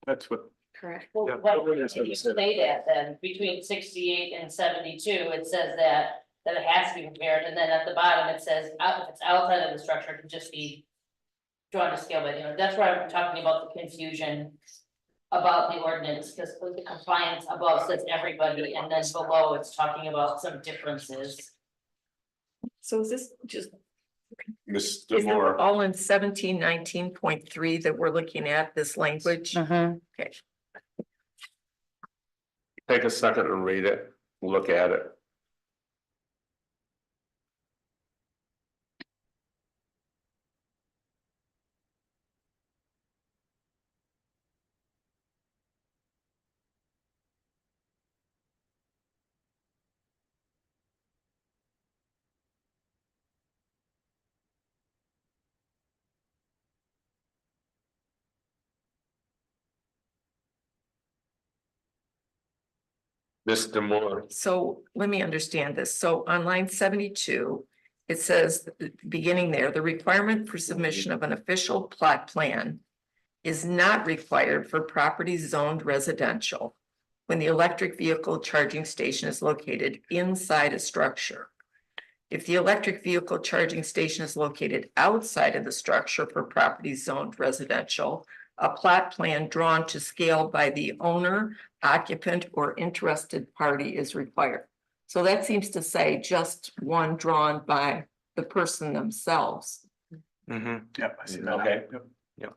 That's what. Correct. Well, Yeah. what you say that then, between 68 and 72, it says that it has to be prepared, and then at the bottom, it says, if it's outside of the structure, it can just be drawn to scale by the owner. That's why I'm talking about the confusion about the ordinance, because the compliance above says everybody, and then below it's talking about some differences. So is this just, Mr. is it Moore, all in 1719.3 that we're looking at, this language? Okay. take a second and read it, look at it. Mr. Moore, So let me understand this. So on line 72, it says, beginning there, the requirement for submission of an official plot plan is not required for properties zoned residential when the electric vehicle charging station is located inside a structure. If the electric vehicle charging station is located outside of the structure for properties zoned residential, a plot plan drawn to scale by the owner, occupant, or interested party is required. So that seems to say just one drawn by the person themselves. Yep, I see that. Okay. Yep. Yep.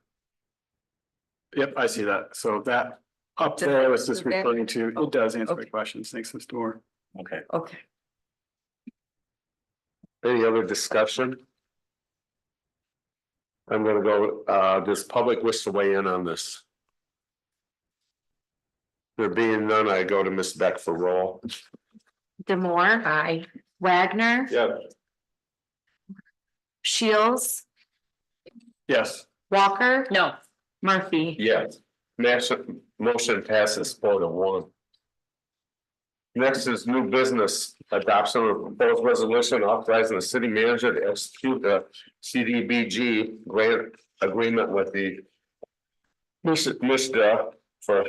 Yep, I see that. So that up there was just referring to, it does answer the questions. Thanks, Mr. Moore. Okay. Okay. any other discussion? I'm gonna go, does public wish to weigh in on this? There being none, I go to Ms. Beck for roll. Demore, Aye. Wagner, Yeah. Shields, Yes. Walker, No, Murphy. Yes. Motion passes 4-1. Next is new business, adoption of proposed resolution authorizing the city manager to execute the CDBG grant agreement with the MISDA for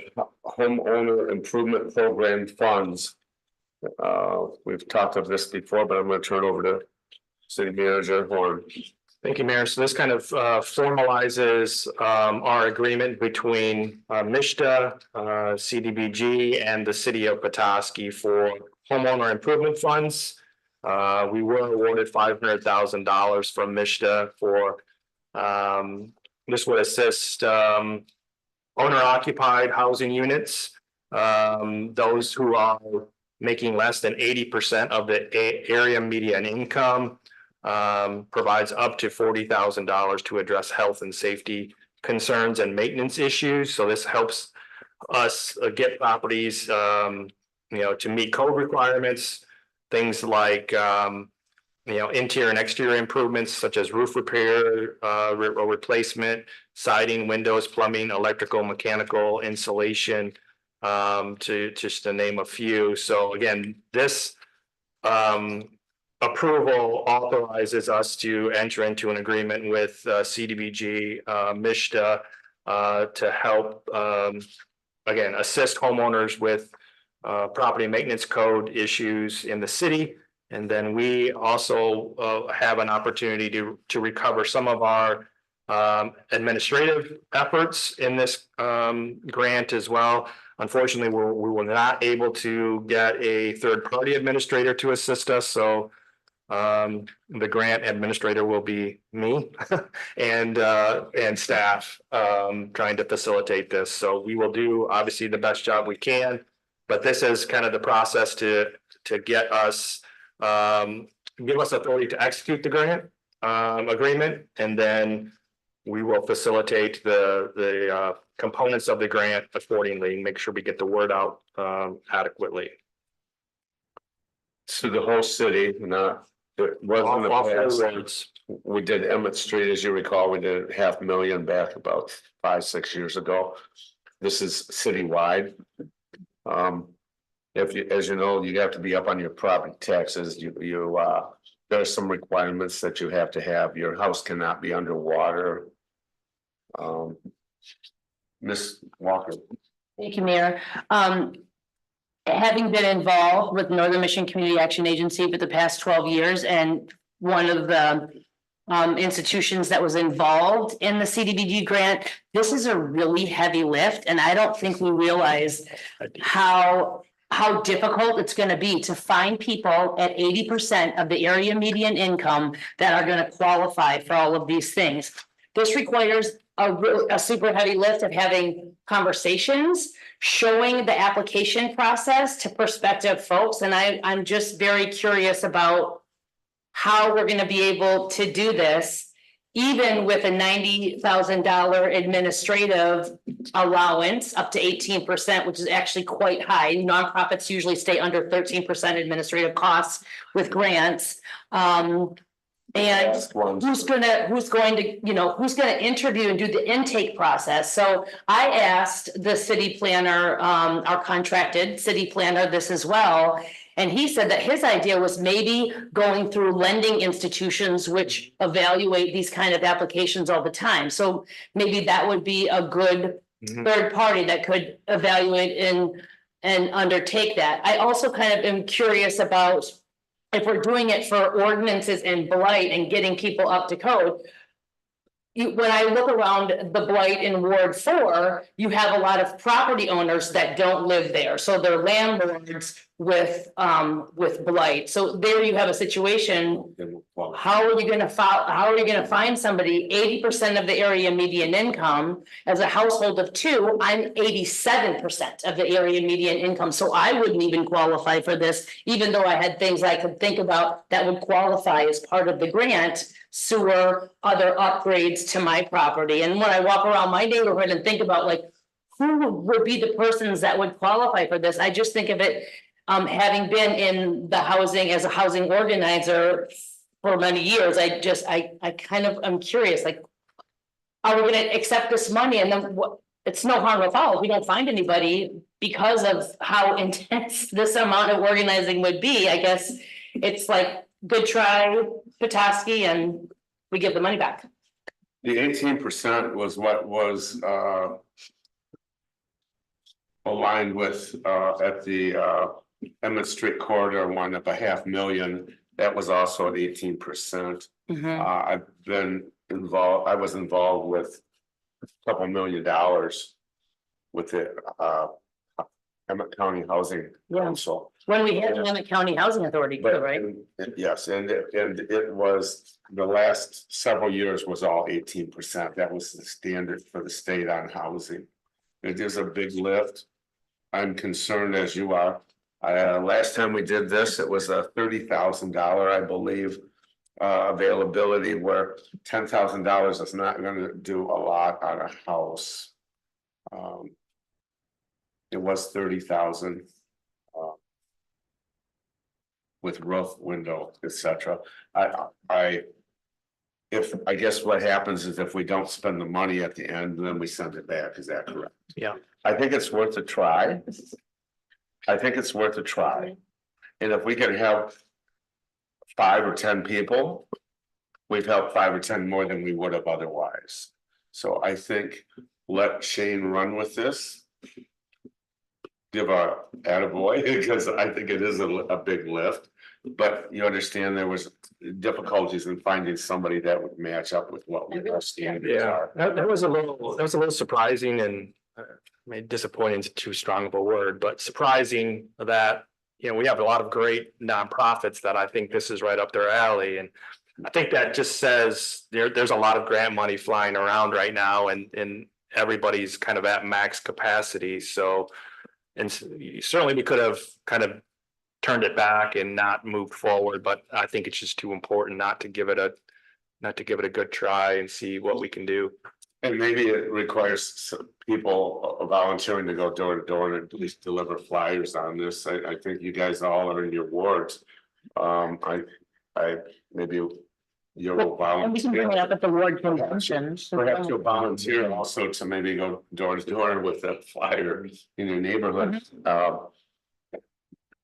homeowner improvement program funds. We've talked of this before, but I'm gonna turn it over to city manager Horn. Thank you, Mayor. So this kind of formalizes our agreement between MISDA, CDBG, and the city of Petoskey for homeowner improvement funds. We were awarded $500,000 from MISDA for this would assist owner-occupied housing units, those who are making less than 80% of the area median income. Provides up to $40,000 to address health and safety concerns and maintenance issues. So this helps us get properties, to meet code requirements, things like, interior and exterior improvements such as roof repair, or replacement, siding, windows, plumbing, electrical, mechanical, insulation, to just to name a few. So again, this approval authorizes us to enter into an agreement with CDBG, MISDA, to help again assist homeowners with property maintenance code issues in the city. And then we also have an opportunity to recover some of our administrative efforts in this grant as well. Unfortunately, we were not able to get a third-party administrator to assist us, so the grant administrator will be me and staff trying to facilitate this. So we will do obviously the best job we can, but this is kind of the process to get us give us authority to execute the grant agreement, and then we will facilitate the components of the grant accordingly, make sure we get the word out adequately. To the whole city, not, it wasn't Off the past. roads. We did Emmett Street, as you recall, we did $500,000 back about 5-6 years ago. This is citywide. If you, as you know, you have to be up on your property taxes, there are some requirements that you have to have. Your house cannot be underwater. Ms. Walker. Thank you, Mayor. Having been involved with Northern Michigan Community Action Agency for the past 12 years, and one of the institutions that was involved in the CDBG grant, this is a really heavy lift, and I don't think we realize how difficult it's going to be to find people at 80% of the area median income that are going to qualify for all of these things. This requires a super heavy lift of having conversations, showing the application process to prospective folks. And I'm just very curious about how we're going to be able to do this, even with a $90,000 administrative allowance up to 18%, which is actually quite high. Nonprofits usually stay under 13% administrative costs with grants. And Last one. who's going to, who's gonna interview and do the intake process? So I asked the city planner, our contracted city planner, this as well. And he said that his idea was maybe going through lending institutions which evaluate these kind of applications all the time. So maybe that would be a good third party that could evaluate and undertake that. I also kind of am curious about if we're doing it for ordinances and blight and getting people up to code. When I look around the blight in Ward 4, you have a lot of property owners that don't live there, so they're landlords with blight. So there you have a situation. How are you gonna find somebody? 80% of the area median income, as a household of 2, I'm 87% of the area median income, so I wouldn't even qualify for this, even though I had things I could think about that would qualify as part of the grant. Sewer, other upgrades to my property. And when I walk around my neighborhood and think about like, who would be the persons that would qualify for this? I just think of it, having been in the housing as a housing organizer for many years, I'm curious, like, are we gonna accept this money? And then what, it's no harm, no foul if we don't find anybody because of how intense this amount of organizing would be. I guess it's like, good try, Petoskey, and we give the money back. The 18% was what was aligned with at the Emmett Street corridor one up $500,000. That was also at 18%. I've been involved, I was involved with a couple $1 million with the Emmett County Housing Council. When we had the Emmett County Housing Authority, too, right? Yes, and it was, the last several years was all 18%. That was the standard for the state on housing. It is a big lift. I'm concerned as you are. Last time we did this, it was a $30,000, I believe, availability, where $10,000 is not going to do a lot on a house. It was 30,000. With roof, window, etc. I guess what happens is if we don't spend the money at the end, then we send it back. Is that correct? Yeah. I think it's worth a try. I think it's worth a try. And if we can help 5 or 10 people, we've helped 5 or 10 more than we would have otherwise. So I think let Shane run with this. Give a attaboy, because I think it is a big lift. But you understand there was difficulties in finding somebody that would match up with what our standards are. That was a little surprising, and maybe disappointing is too strong of a word, but surprising that, we have a lot of great nonprofits that I think this is right up their alley. And I think that just says there's a lot of grant money flying around right now, and everybody's kind of at max capacity. So, and certainly we could have kind of turned it back and not moved forward, but I think it's just too important not to give it a good try and see what we can do. And maybe it requires some people volunteering to go door to door and at least deliver flyers on this. I think you guys all are in your wards. Maybe you'll volunteer. And we can bring it up at the ward convention. Perhaps you'll volunteer also to maybe go door to door with a flyer in your neighborhood.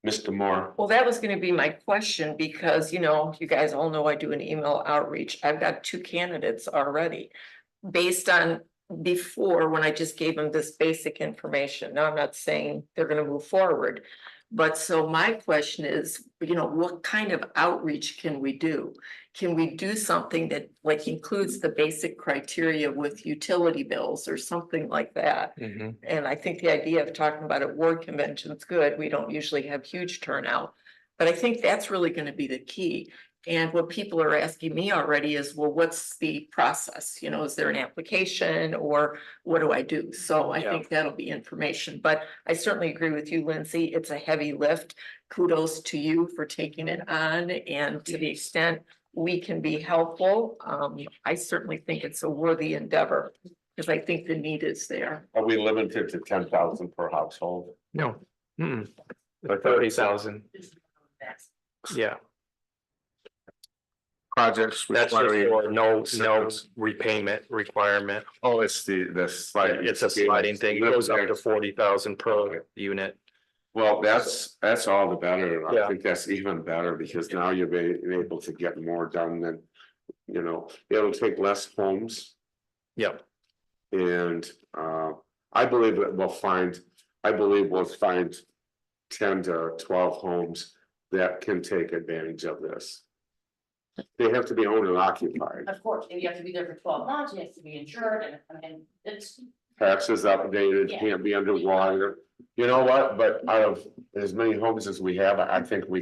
Mr. Moore. Well, that was gonna be my question, because, you guys all know I do an email outreach. I've got 2 candidates already. Based on before, when I just gave them this basic information. Now, I'm not saying they're gonna move forward. But so my question is, what kind of outreach can we do? Can we do something that like includes the basic criteria with utility bills or something like that? And I think the idea of talking about a ward convention is good. We don't usually have huge turnout, but I think that's really going to be the key. And what people are asking me already is, well, what's the process? Is there an application, or what do I do? So I think that'll be information, but I certainly agree with you, Lindsay. It's a heavy lift. Kudos to you for taking it on, and to the extent we can be helpful, I certainly think it's a worthy endeavor, because I think the need is there. Are we limited to 10,000 per household? No. Like 30,000. Yeah. projects That's just requiring? for no assistance? repayment requirement. Oh, it's the sliding. It's a sliding thing. It goes up to 40,000 per unit. Well, that's all the better. I Yeah. think that's even better because now you're able to get more done than, you know, it'll take less homes. Yep. And I believe that we'll find 10 to 12 homes that can take advantage of this. They have to be owner occupied, Of course, you have to be there for 12 months, you have to be insured, and I mean, it's, taxes updated, Yeah. can't be underwater. You know what, but out of as many homes as we have, I think we'll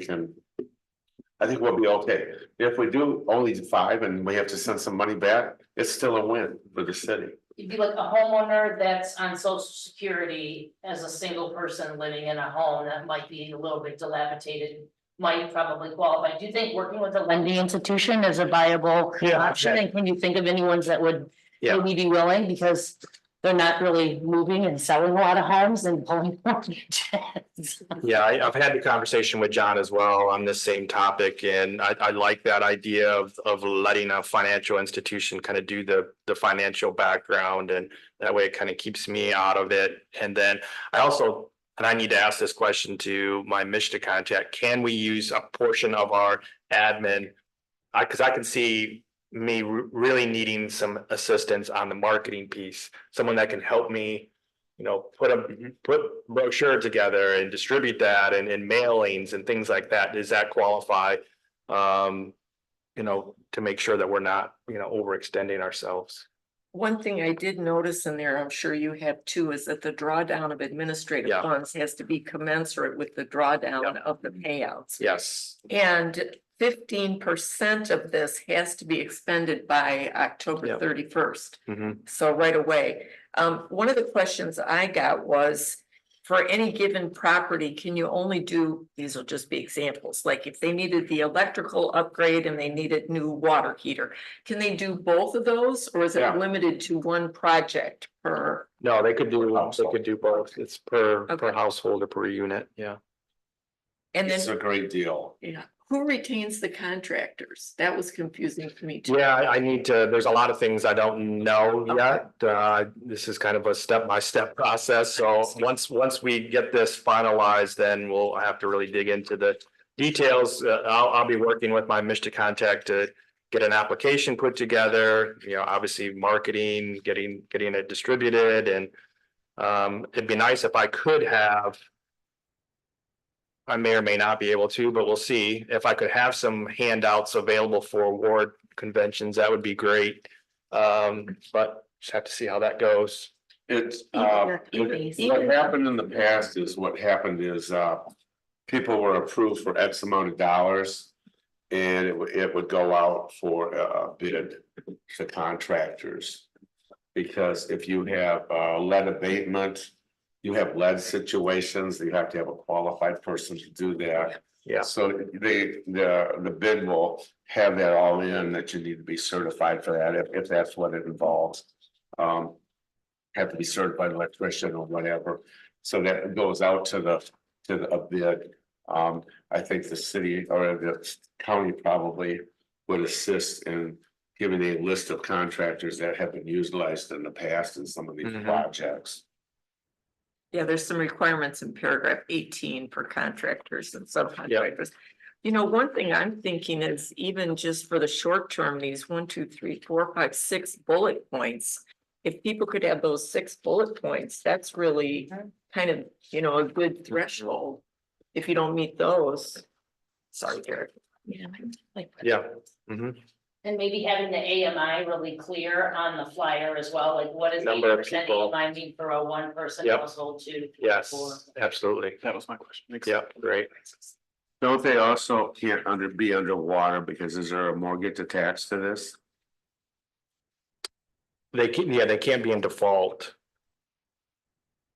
be okay. If we do only 5 and we have to send some money back, it's still a win for the city. you'd be like a homeowner that's on social security as a single person living in a home that might be a little bit dilapidated. Might probably qualify. Do you think working with a lending institution is a viable Yeah. option? And can you think of any ones that would Yeah. maybe be willing, because they're not really moving and selling a lot of homes and pulling mortgages? Yeah, I've had the conversation with John as well on this same topic, and I like that idea of letting a financial institution kind of do the financial background, and that way it kind of keeps me out of it. And then I also, and I need to ask this question to my Mishta contact, can we use a portion of our admin? Because I can see me really needing some assistance on the marketing piece, someone that can help me, you know, put brochure together and distribute that and mailings and things like that. Does that qualify? You know, to make sure that we're not, you know, overextending ourselves. One thing I did notice in there, I'm sure you have too, is that the drawdown of administrative Yeah. funds has to be commensurate with the drawdown of the payouts. Yes. And 15% of this has to be expended by October Yep. 31st. Mhm. So right away. One of the questions I got was, for any given property, can you only do, these will just be examples, like if they needed the electrical upgrade and they needed new water heater, can they do both of those, or is it Yeah. limited to one project per? No, they could do Household. both. It's per Okay. household or per unit. Yeah. And It's a then, great deal. yeah, who retains the contractors? That was confusing to me too. Yeah, I need to, there's a lot of things I don't know yet. This is kind of a step-by-step process. So once we get this finalized, then we'll have to really dig into the details. I'll be working with my Mishta contact to get an application put together, you know, obviously marketing, getting it distributed, and it'd be nice if I could have, I may or may not be able to, but we'll see. If I could have some handouts available for award conventions, that would be great. But just have to see how that goes. It's, Yeah. what happened in the past is people were approved for X amount of dollars. And it would go out for a bid to contractors. Because if you have lead abatement, you have lead situations, you have to have a qualified person to do that. Yeah. So the bid will have that all in, that you need to be certified for that, if that's what it involves. Have to be certified electrician or whatever, so that goes out to a bid. I think the city or the county probably would assist in giving a list of contractors that have been utilized in the past in some of these Mhm. projects. Yeah, there's some requirements in paragraph 18 for contractors and subcontractors. You know, one thing I'm thinking is even just for the short term, these 1, 2, 3, 4, 5, 6 bullet points. If people could have those 6 bullet points, that's really kind of, you know, a good threshold. If you don't meet those. Sorry, Derek. Yeah. Like. Yeah. Mhm. And maybe having the AMI really clear on the flyer as well, like what is Number of 8% people. AMI mean for a 1-person Yep. household too? Yes, absolutely. That was my question. Thanks. Yeah, great. Don't they also can't be underwater, because is there a mortgage attached to this? They can't be in default.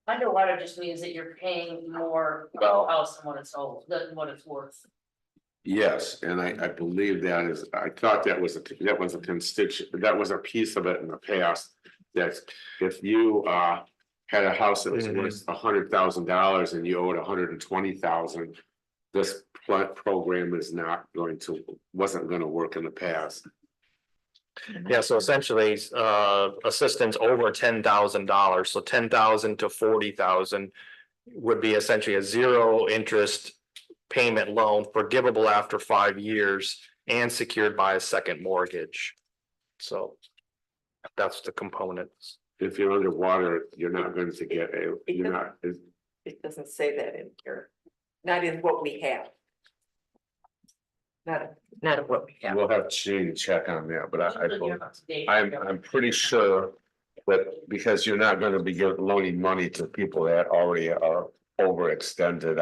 Underwater just means that you're paying more for the house than what it's sold, than what it's worth. Yes, and I believe I thought that was a constituent, that was a piece of it in the past. That if you had a house that was worth $100,000 and you owed $120,000. this program is not going to, wasn't gonna work in the past. Yeah, so essentially, assistance over $10,000, so 10,000 to 40,000 would be essentially a zero interest payment loan forgivable after 5 years and secured by a second mortgage. So that's the components. If you're underwater, you're not going to get a, you're not, It doesn't say that in here, not in what we have. Not of what we have. we'll have to check on that, but Usually you're up to date. I'm pretty sure that because you're not gonna be loaning money to people that already are overextended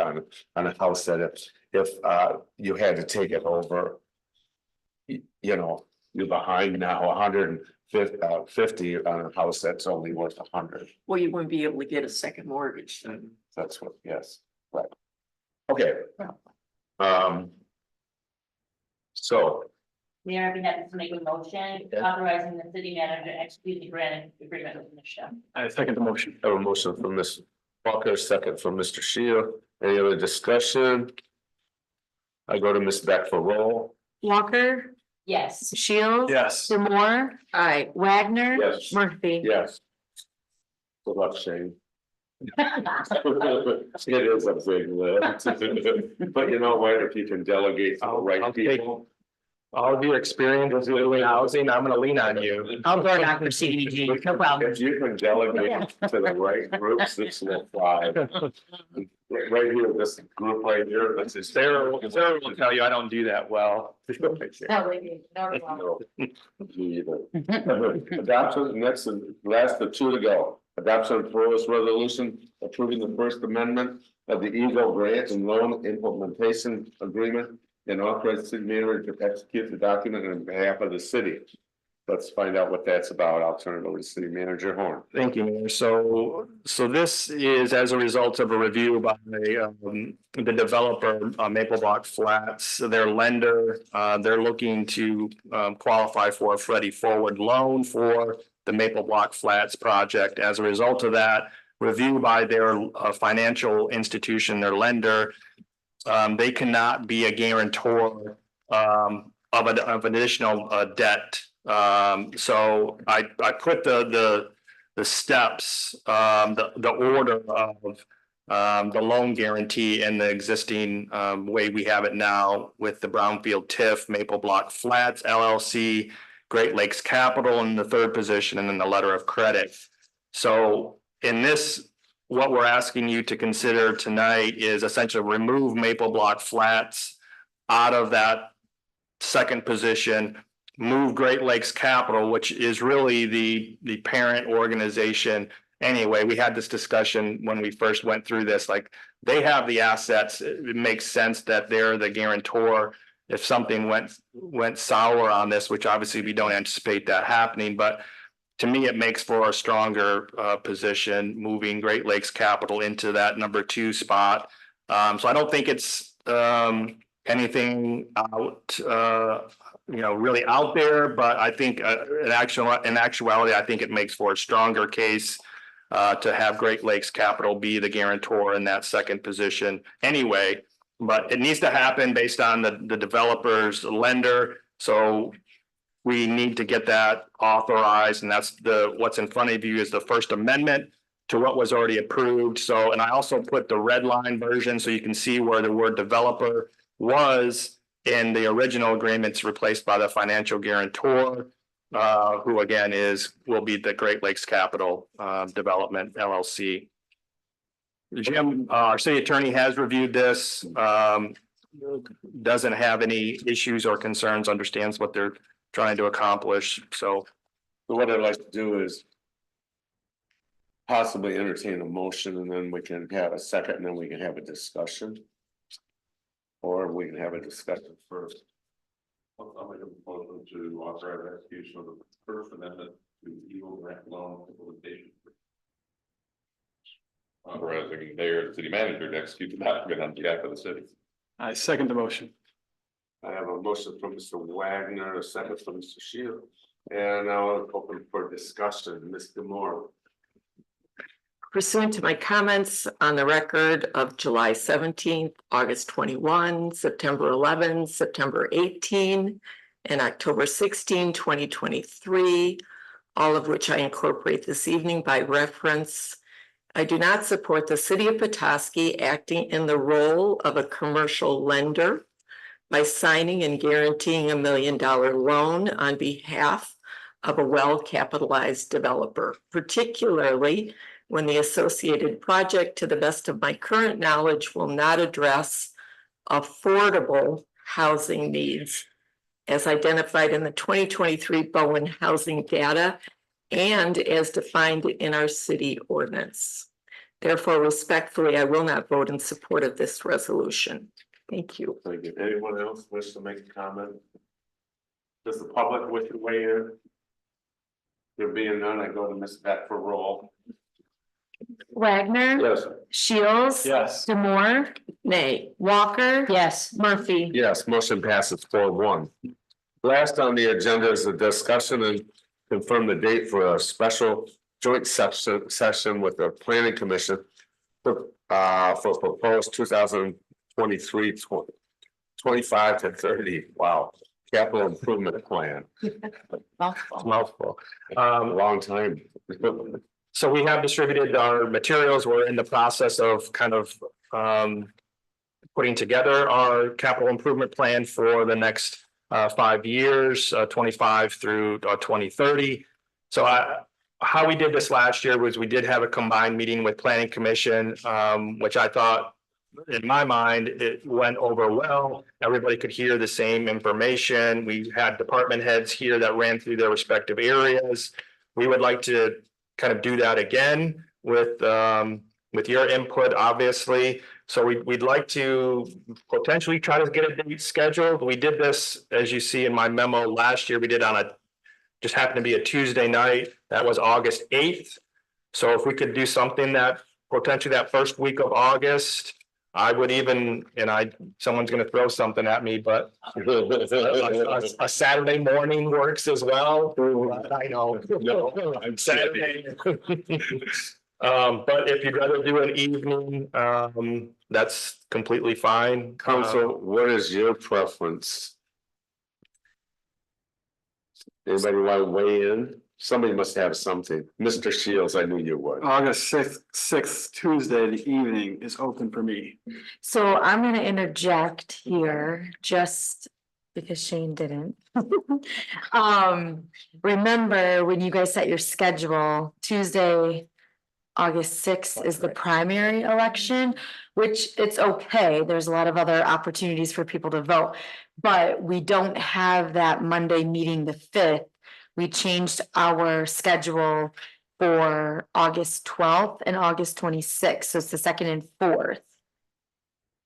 on a house that if you had to take it over. You know, you're behind now 150 on a house that's only worth 100. Well, you wouldn't be able to get a second mortgage then. That's what, yes, right. Okay. So, Mayor, I'd be happy to make a motion authorizing the city manager to execute the grant agreement with Michelle. I second the motion. I have a motion from Ms. Walker, second from Mr. Shield. Any other discussion? I go to Ms. Beck for roll. Walker, Yes. Shields. Yes. Demore, Aye. Wagner. Yes. Murphy. Yes. Good luck, Shane. It is a big lift. But you know what, if you can delegate to the right I'll take- people. All of your experience with doing housing, I'm gonna lean on you. I'll go knock for CDG, no problem. If you can delegate to the right groups, this will fly. Right here, this group right here, this is. Sarah will tell you I don't do that well. No, lady, no, Adoption, next, last of two to go. Adoption of proposed resolution approving the First Amendment of the Eagle Grant and Loan Implementation Agreement and authorize the city manager to execute the document on behalf of the city. Let's find out what that's about. I'll turn it over to City Manager Horn. Thank you, Mayor. So this is as a result of a review by the developer, Maple Block Flats, their lender. They're looking to qualify for a Freddie Forward loan for the Maple Block Flats project. As a result of that review by their financial institution, their lender, they cannot be a guarantor of additional debt. So I put the steps, the order of the loan guarantee in the existing way we have it now with the Brownfield TIF, Maple Block Flats LLC, Great Lakes Capital in the third position, and then the letter of credit. So in this, what we're asking you to consider tonight is essentially remove Maple Block Flats out of that second position, move Great Lakes Capital, which is really the parent organization. Anyway, we had this discussion when we first went through this, like they have the assets. It makes sense that they're the guarantor. If something went sour on this, which obviously we don't anticipate that happening, but to me, it makes for a stronger position, moving Great Lakes Capital into that number 2 spot. So I don't think it's anything out, really out there, but I think in actuality, I think it makes for a stronger case to have Great Lakes Capital be the guarantor in that second position anyway. But it needs to happen based on the developer's lender. So we need to get that authorized, and that's what's in front of you is the First Amendment to what was already approved. So, and I also put the red line version so you can see where the word developer was in the original agreements replaced by the financial guarantor, who again will be the Great Lakes Capital Development LLC. Jim, our city attorney has reviewed this, doesn't have any issues or concerns, understands what they're trying to accomplish. So what I'd like to do is possibly entertain a motion, and then we can have a second, and then we can have a discussion. Or we can have a discussion first. I'll make a proposal to authorize execution of the First Amendment to Eagle Grant Loan Implementation. Authorizing their city manager to execute the document on behalf of the city. I second the motion. I have a motion from Mr. Wagner, a second from Mr. Shield, and now I'll open for discussion. Ms. Demore. Pursuant to my comments on the record of July 17th, August 21, September 11, September 18, and October 16, 2023, all of which I incorporate this evening by reference, I do not support the city of Petoskey acting in the role of a commercial lender by signing and guaranteeing $1 million loan on behalf of a well-capitalized developer, particularly when the associated project, to the best of my current knowledge, will not address affordable housing needs as identified in the 2023 Bowen housing data and as defined in our city ordinance. Therefore, respectfully, I will not vote in support of this resolution. Thank you. Thank you. Anyone else wish to make a comment? Does the public wish to weigh in? There being none, I go to Ms. Beck for roll. Wagner. Yes. Shields. Yes. Demore. Nay. Walker. Yes. Murphy. Yes, motion passes 4-1. Last on the agenda is a discussion and confirm the date for a special joint session with the planning commission for proposed 2023 25 to 30. Wow, capital improvement plan. Mouthful. Long time. So we have distributed our materials. We're in the process of kind of putting together our capital improvement plan for the next 5 years, 25 through 2030. So how we did this last year was we did have a combined meeting with planning commission, which I thought, in my mind, it went over well. Everybody could hear the same information. We had department heads here that ran through their respective areas. We would like to kind of do that again with your input, obviously. So we'd like to potentially try to get a date scheduled. We did this, as you see in my memo last year, we did on just happened to be a Tuesday night. That was August 8th. So if we could do something that potentially that first week of August, I would even, someone's gonna throw something at me, but a Saturday morning works as well. I know. No, I'm Saturday. But if you'd rather do an evening, that's completely fine. Council, what is your preference? Anybody want to weigh in? Somebody must have something. Mr. Shields, I knew you would. August 6th, Tuesday, the evening is open for me. So I'm gonna interject here just because Shane didn't. Remember when you guys set your schedule, Tuesday, August 6th is the primary election, which it's okay. There's a lot of other opportunities for people to vote. But we don't have that Monday meeting the 5th. We changed our schedule for August 12th and August 26th. So it's the 2nd and 4th.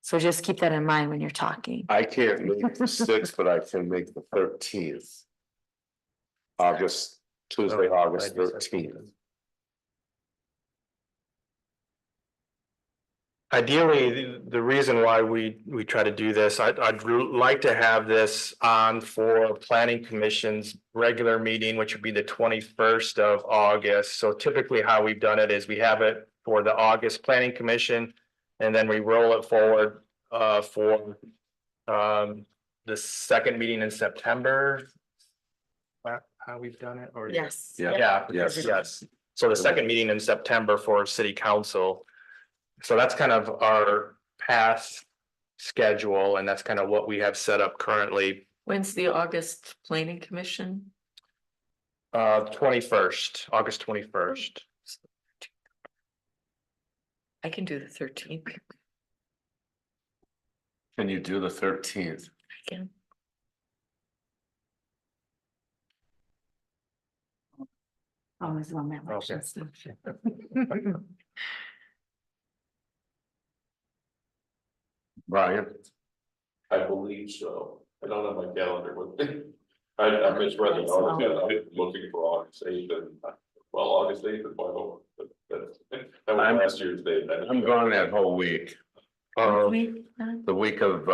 So just keep that in mind when you're talking. I can't make the 6th, but I can make the 13th. Tuesday, August 13th. Ideally, the reason why we try to do this, I'd like to have this on for planning commission's regular meeting, which would be the 21st of August. So typically how we've done it is we have it for the August planning commission, and then we roll it forward for the second meeting in September. How we've done it, or Yes. Yeah. yes. So the second meeting in September for city council. So that's kind of our past schedule, and that's kind of what we have set up currently. When's the August planning commission? 21st, August 21st. I can do the 13th. Can you do the 13th? I can. Always on that Okay. Brian? I believe so. I don't have my calendar with me. I misread it. I'm looking for August 8th and, well, August 8th is wide open, but that was last year's date. I'm gone that whole week. The week of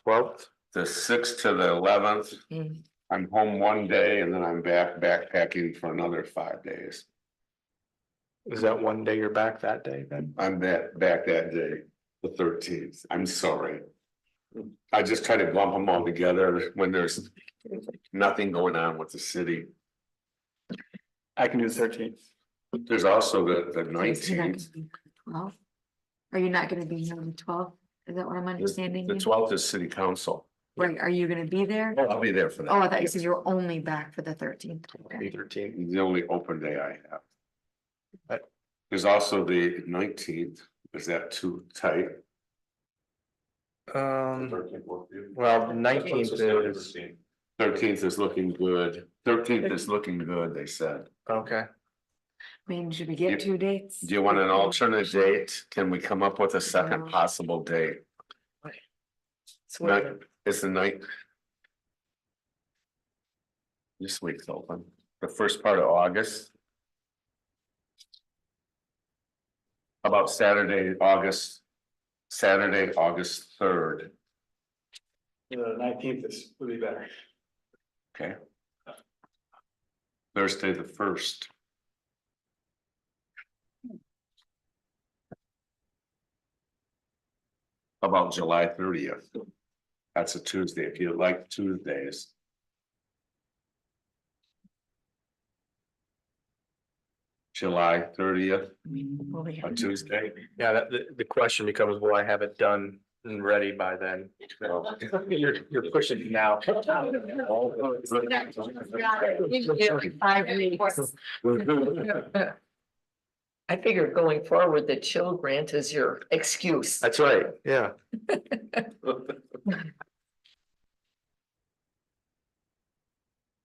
12th, the 6th to the 11th. Mm. I'm home one day and then I'm backpacking for another 5 days. Is that one day you're back that day then? I'm back that day, the 13th. I'm sorry. I just try to lump them all together when there's nothing going on with the city. I can do the 13th. There's also the You're not gonna 19th. be 12? Are you not gonna be here on the 12th? Is that what I'm understanding? The you? 12th is city council. Right, are you gonna be there? I'll be there for that. Oh, I thought you said you were only back for the 13th. May 13th. It's the only open day I have. Right. There's also the 19th. Is that too tight? Well, the 19th is, 13th is looking good. 13th is looking good, they said. okay. I mean, should we get 2 dates? Do you want an alternate date? Can we come up with a second possible date? Night is the night. This week's open, the first part of August. How about Saturday, August 3rd, The 19th would be better. okay? Thursday, the 1st. How about July 30th? That's a Tuesday, if you like Tuesdays. July 30th, a Tuesday. Yeah, the question becomes, will I have it done and ready by then? You're pushing it now. 5 weeks. I figure going forward, the chill grant is your excuse. That's right, yeah.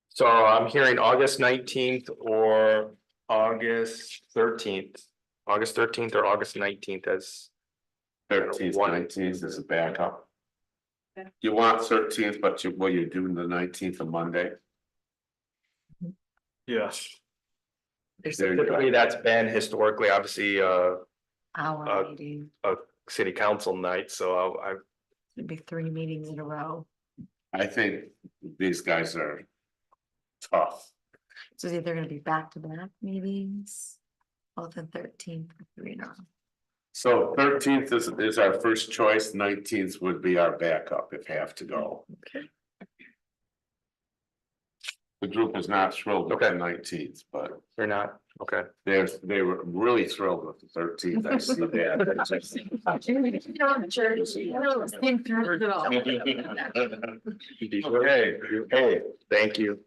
So I'm hearing August 19th or August 13th. August 13th or August 19th as 13th, 19th is a backup. You want 13th, but you're doing the 19th of Monday. Yes. There you go. typically that's been historically, obviously, Hour meeting, city council night, so I it'd be 3 meetings in a row. I think these guys are tough. So it's either gonna be back-to-back meetings, both the 13th, 3 in a row. So 13th is our first choice, 19th would be our backup if have to go. Okay. The group is not thrilled with the Okay. 19th, but You're not, okay. they were really thrilled with the 13th. I see that. Hey, thank you.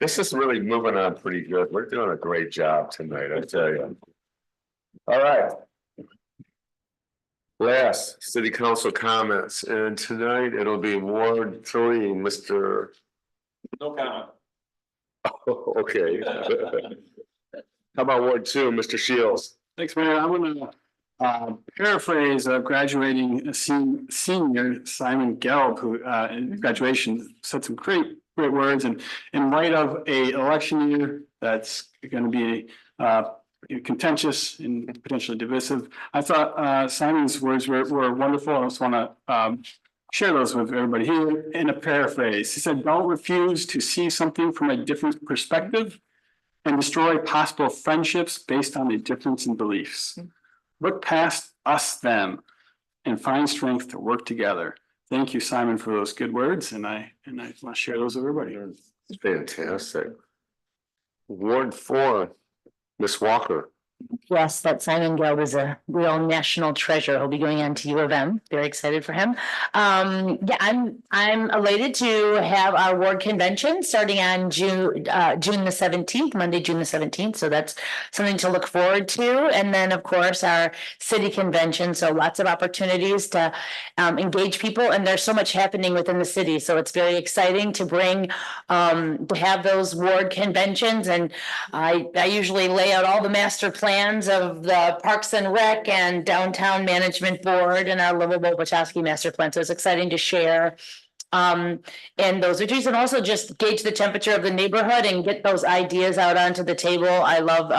This is really moving on pretty good. We're doing a great job tonight, I tell you. All right. Last city council comments, and tonight it'll be Ward 3, Mr. No comment. Okay. How about Ward 2, Mr. Shields? Thanks, Mayor. I'm gonna paraphrase a graduating senior Simon Gelb, who in graduation said some great words, and in light of a election year that's gonna be contentious and potentially divisive, I thought Simon's words were wonderful. I just wanna share those with everybody here in a paraphrase. He said, "Don't refuse to see something from a different perspective and destroy possible friendships based on a difference in beliefs. Look past us, them, and find strength to work together." Thank you, Simon, for those good words, and I want to share those with everybody. Fantastic. Ward 4, Ms. Walker. Yes, that Simon Gelb is a real national treasure. He'll be going on to U of M. Very excited for him. Yeah, I'm elated to have our ward convention starting on June the 17th, Monday, June the 17th. So that's something to look forward to. And then, of course, our city convention. So lots of opportunities to engage people. And there's so much happening within the city. So it's very exciting to bring to have those ward conventions. And I usually lay out all the master plans of the Parks and Rec and Downtown Management Board and our livable Petoskey master plan. So it's exciting to share and those retreats, and also just gauge the temperature of the neighborhood and get those ideas out onto the table. I love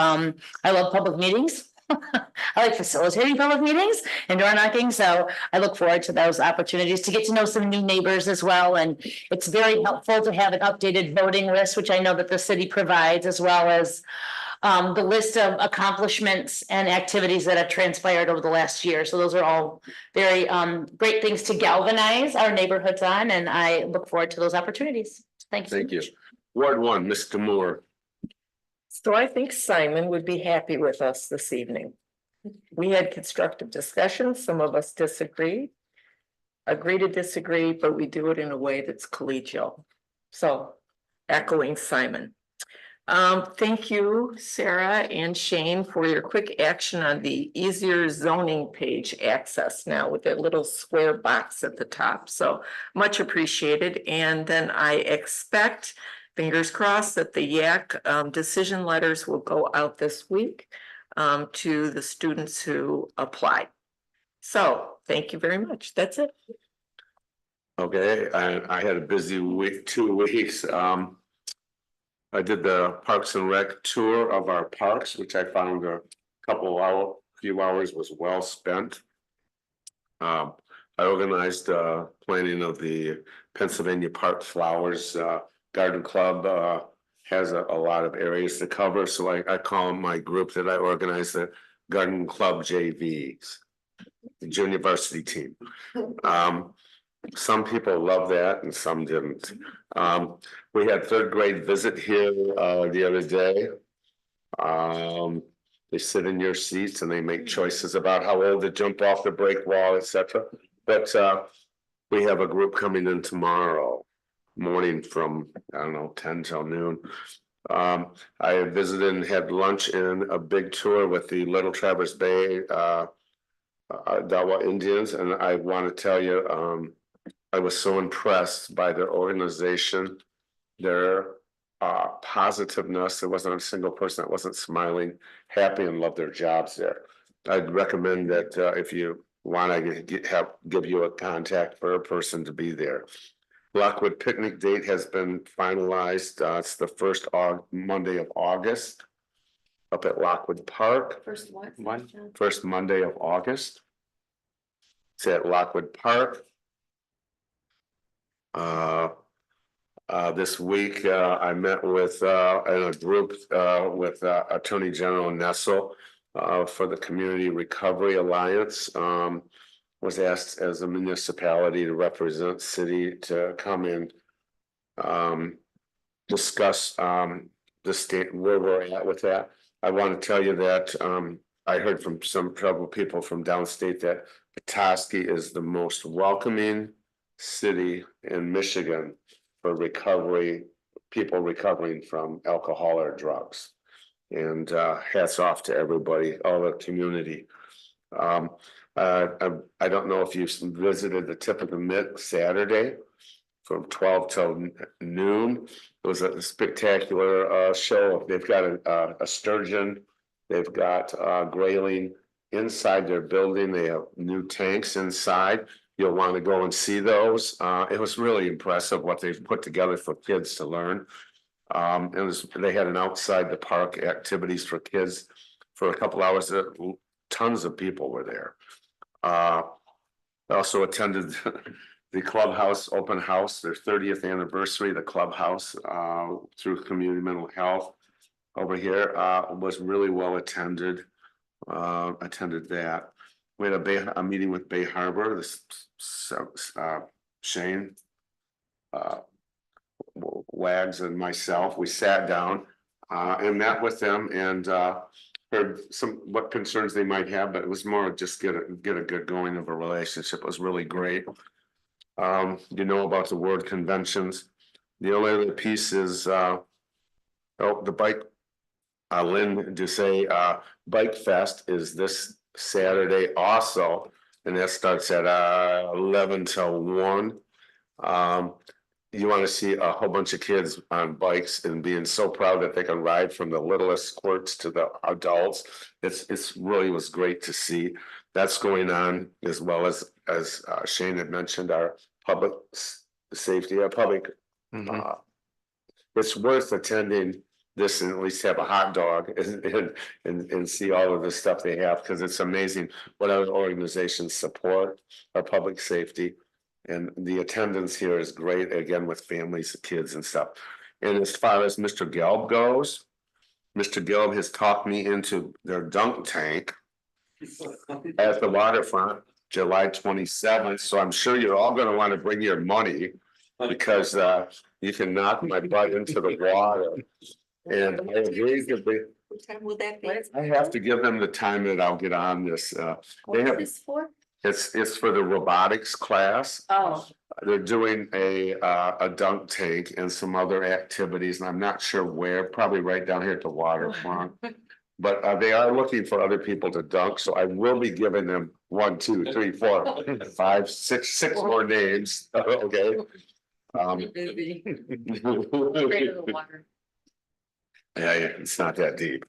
public meetings. I like facilitating public meetings and door knocking. So I look forward to those opportunities to get to know some new neighbors as well. And it's very helpful to have an updated voting list, which I know that the city provides, as well as the list of accomplishments and activities that have transpired over the last year. So those are all very great things to galvanize our neighborhoods on, and I look forward to those opportunities. Thank you. Thank you. Ward one, Mr. Moore. So I think Simon would be happy with us this evening. We had constructive discussions. Some of us disagreed. Agree to disagree, but we do it in a way that's collegial. So echoing Simon. Thank you, Sarah and Shane, for your quick action on the easier zoning page access now with that little square box at the top. So much appreciated. And then I expect, fingers crossed, that the YAC decision letters will go out this week to the students who apply. So thank you very much. That's it. Okay, I had a busy week, 2 weeks. I did the Parks and Rec tour of our parks, which I found few hours was well spent. I organized planning of the Pennsylvania Park Flowers Garden Club. Has a lot of areas to cover, so I call my group that I organize the Garden Club JVs, the junior varsity team. Some people love that and some didn't. We had third grade visit here the other day. They sit in your seats and they make choices about how old to jump off the break wall, etc. But we have a group coming in tomorrow morning from, I don't know, 10 till noon. I visited and had lunch in a big tour with the Little Traverse Bay Dawa Indians, and I want to tell you, I was so impressed by their organization, their positiveness. There wasn't a single person that wasn't smiling, happy, and loved their jobs there. I'd recommend that if you want, I can give you a contact for a person to be there. Lockwood picnic date has been finalized. It's the first Monday of August up at Lockwood Park. First what? First Monday of August. It's at Lockwood Park. This week, I met with in a group with Attorney General Nessel for the Community Recovery Alliance. Was asked as a municipality to represent city to come and discuss the state where we're at with that. I want to tell you that I heard from some troubled people from downstate that Petoskey is the most welcoming city in Michigan for recovery, people recovering from alcohol or drugs. And hats off to everybody, all the community. I don't know if you visited the Tip of the Mitt Saturday from 12 till noon. It was a spectacular show. They've got a sturgeon, they've got grayling inside their building. They have new tanks inside. You'll want to go and see those. It was really impressive what they've put together for kids to learn. They had an outside the park activities for kids for a couple hours. Tons of people were there. I also attended the clubhouse open house, their 30th anniversary. The clubhouse through Community Mental Health over here was really well attended. Attended that. We had a meeting with Bay Harbor. Shane Wags and myself, we sat down and met with them and heard what concerns they might have, but it was more just get a good going of a relationship. It was really great. You know about the word conventions. The only other piece is the bike. Lynn Doucet Bike Fest is this Saturday also, and that starts at 11 till 1. You want to see a whole bunch of kids on bikes and being so proud that they can ride from the littlest squirts to the adults. It's really was great to see. That's going on, as well as Shane had mentioned, our public safety, our public. It's worth attending this and at least have a hot dog and see all of the stuff they have, because it's amazing what other organizations support our public safety. And the attendance here is great, again, with families, kids and stuff. And as far as Mr. Gelb goes, Mr. Gillum has talked me into their dunk tank at the waterfront, July 27th, so I'm sure you're all gonna wanna bring your money. Because you can knock my butt into the water. And I agree with the, What time will that be? I have to give them the time that I'll get on this, they What have, is this for? it's for the robotics class. Oh, They're doing a dunk tank and some other activities, and I'm not sure where, probably right down here at the waterfront. But they are looking for other people to dunk, so I will be giving them 1, 2, 3, 4, 5, 6 more names, okay? busy. Yeah, it's not that deep.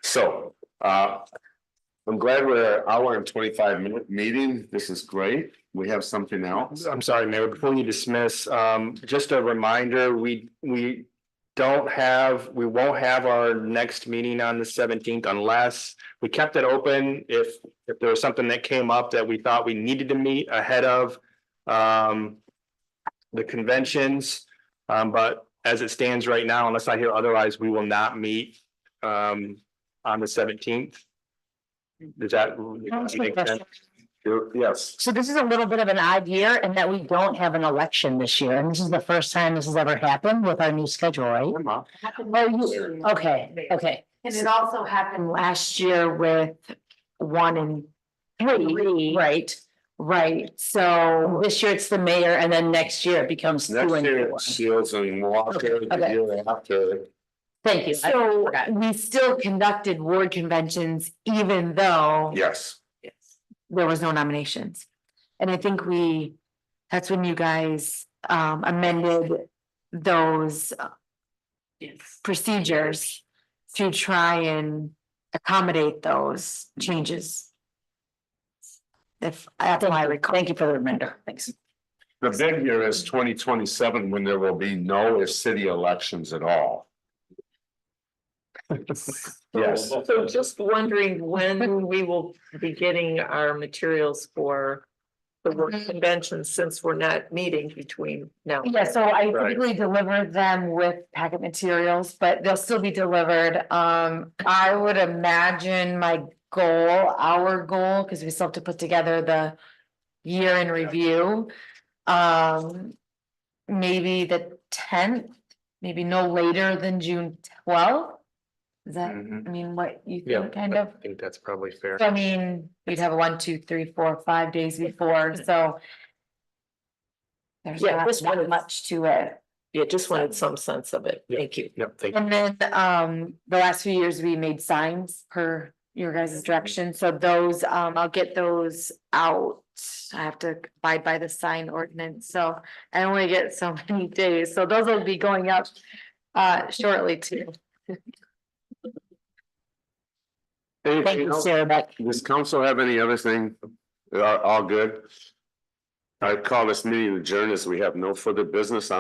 So, I'm glad we're an hour and 25-minute meeting. This is great. We have something else. I'm sorry, Mayor, before you dismiss, just a reminder, we won't have our next meeting on the 17th unless we kept it open if there was something that came up that we thought we needed to meet ahead of the conventions. But as it stands right now, unless I hear otherwise, we will not meet on the 17th. Does that make sense? Yes. So this is a little bit of an odd year in that we don't have an election this year, and this is the first time this has ever happened with our new schedule, right? Okay. And it also happened last year with 1 and 3. Right. So This year it's the mayor, and then next year it becomes 2 Next and year, 4. it's Shields and Walker, the Okay. year after. Thank you. I so forgot. we still conducted ward conventions even though Yes. there was no nominations. And I think that's when you guys amended those procedures to try and accommodate those changes. If that's what I recall. Thank you for the reminder. Thanks. The big year is 2027 when there will be no city elections at all. Yes. So just wondering when we will be getting our materials for the work convention, since we're not meeting between now. Yeah, so I Right. typically deliver them with packet materials, but they'll still be delivered. I would imagine our goal, because we still have to put together the year in review. Maybe the 10th, maybe no later than June 12th. Is that, Mhm. I mean, what you Yeah, think, kind I of? think that's probably fair. So, I mean, you'd have a 1, 2, 3, 4, 5 days before, so. There's Yeah, not this one that is- much to it. Yeah, just wanted some sense of it. Thank you. Yep, thank you. And then, the last few years, we made signs per your guys' direction, so those, I'll get those out. I have to abide by the sign ordinance, so I only get so many days, so those will be going up shortly too. Thank you, Sarah Beck. Does council have any other thing? All good? I call this meeting adjourned as we have no further business on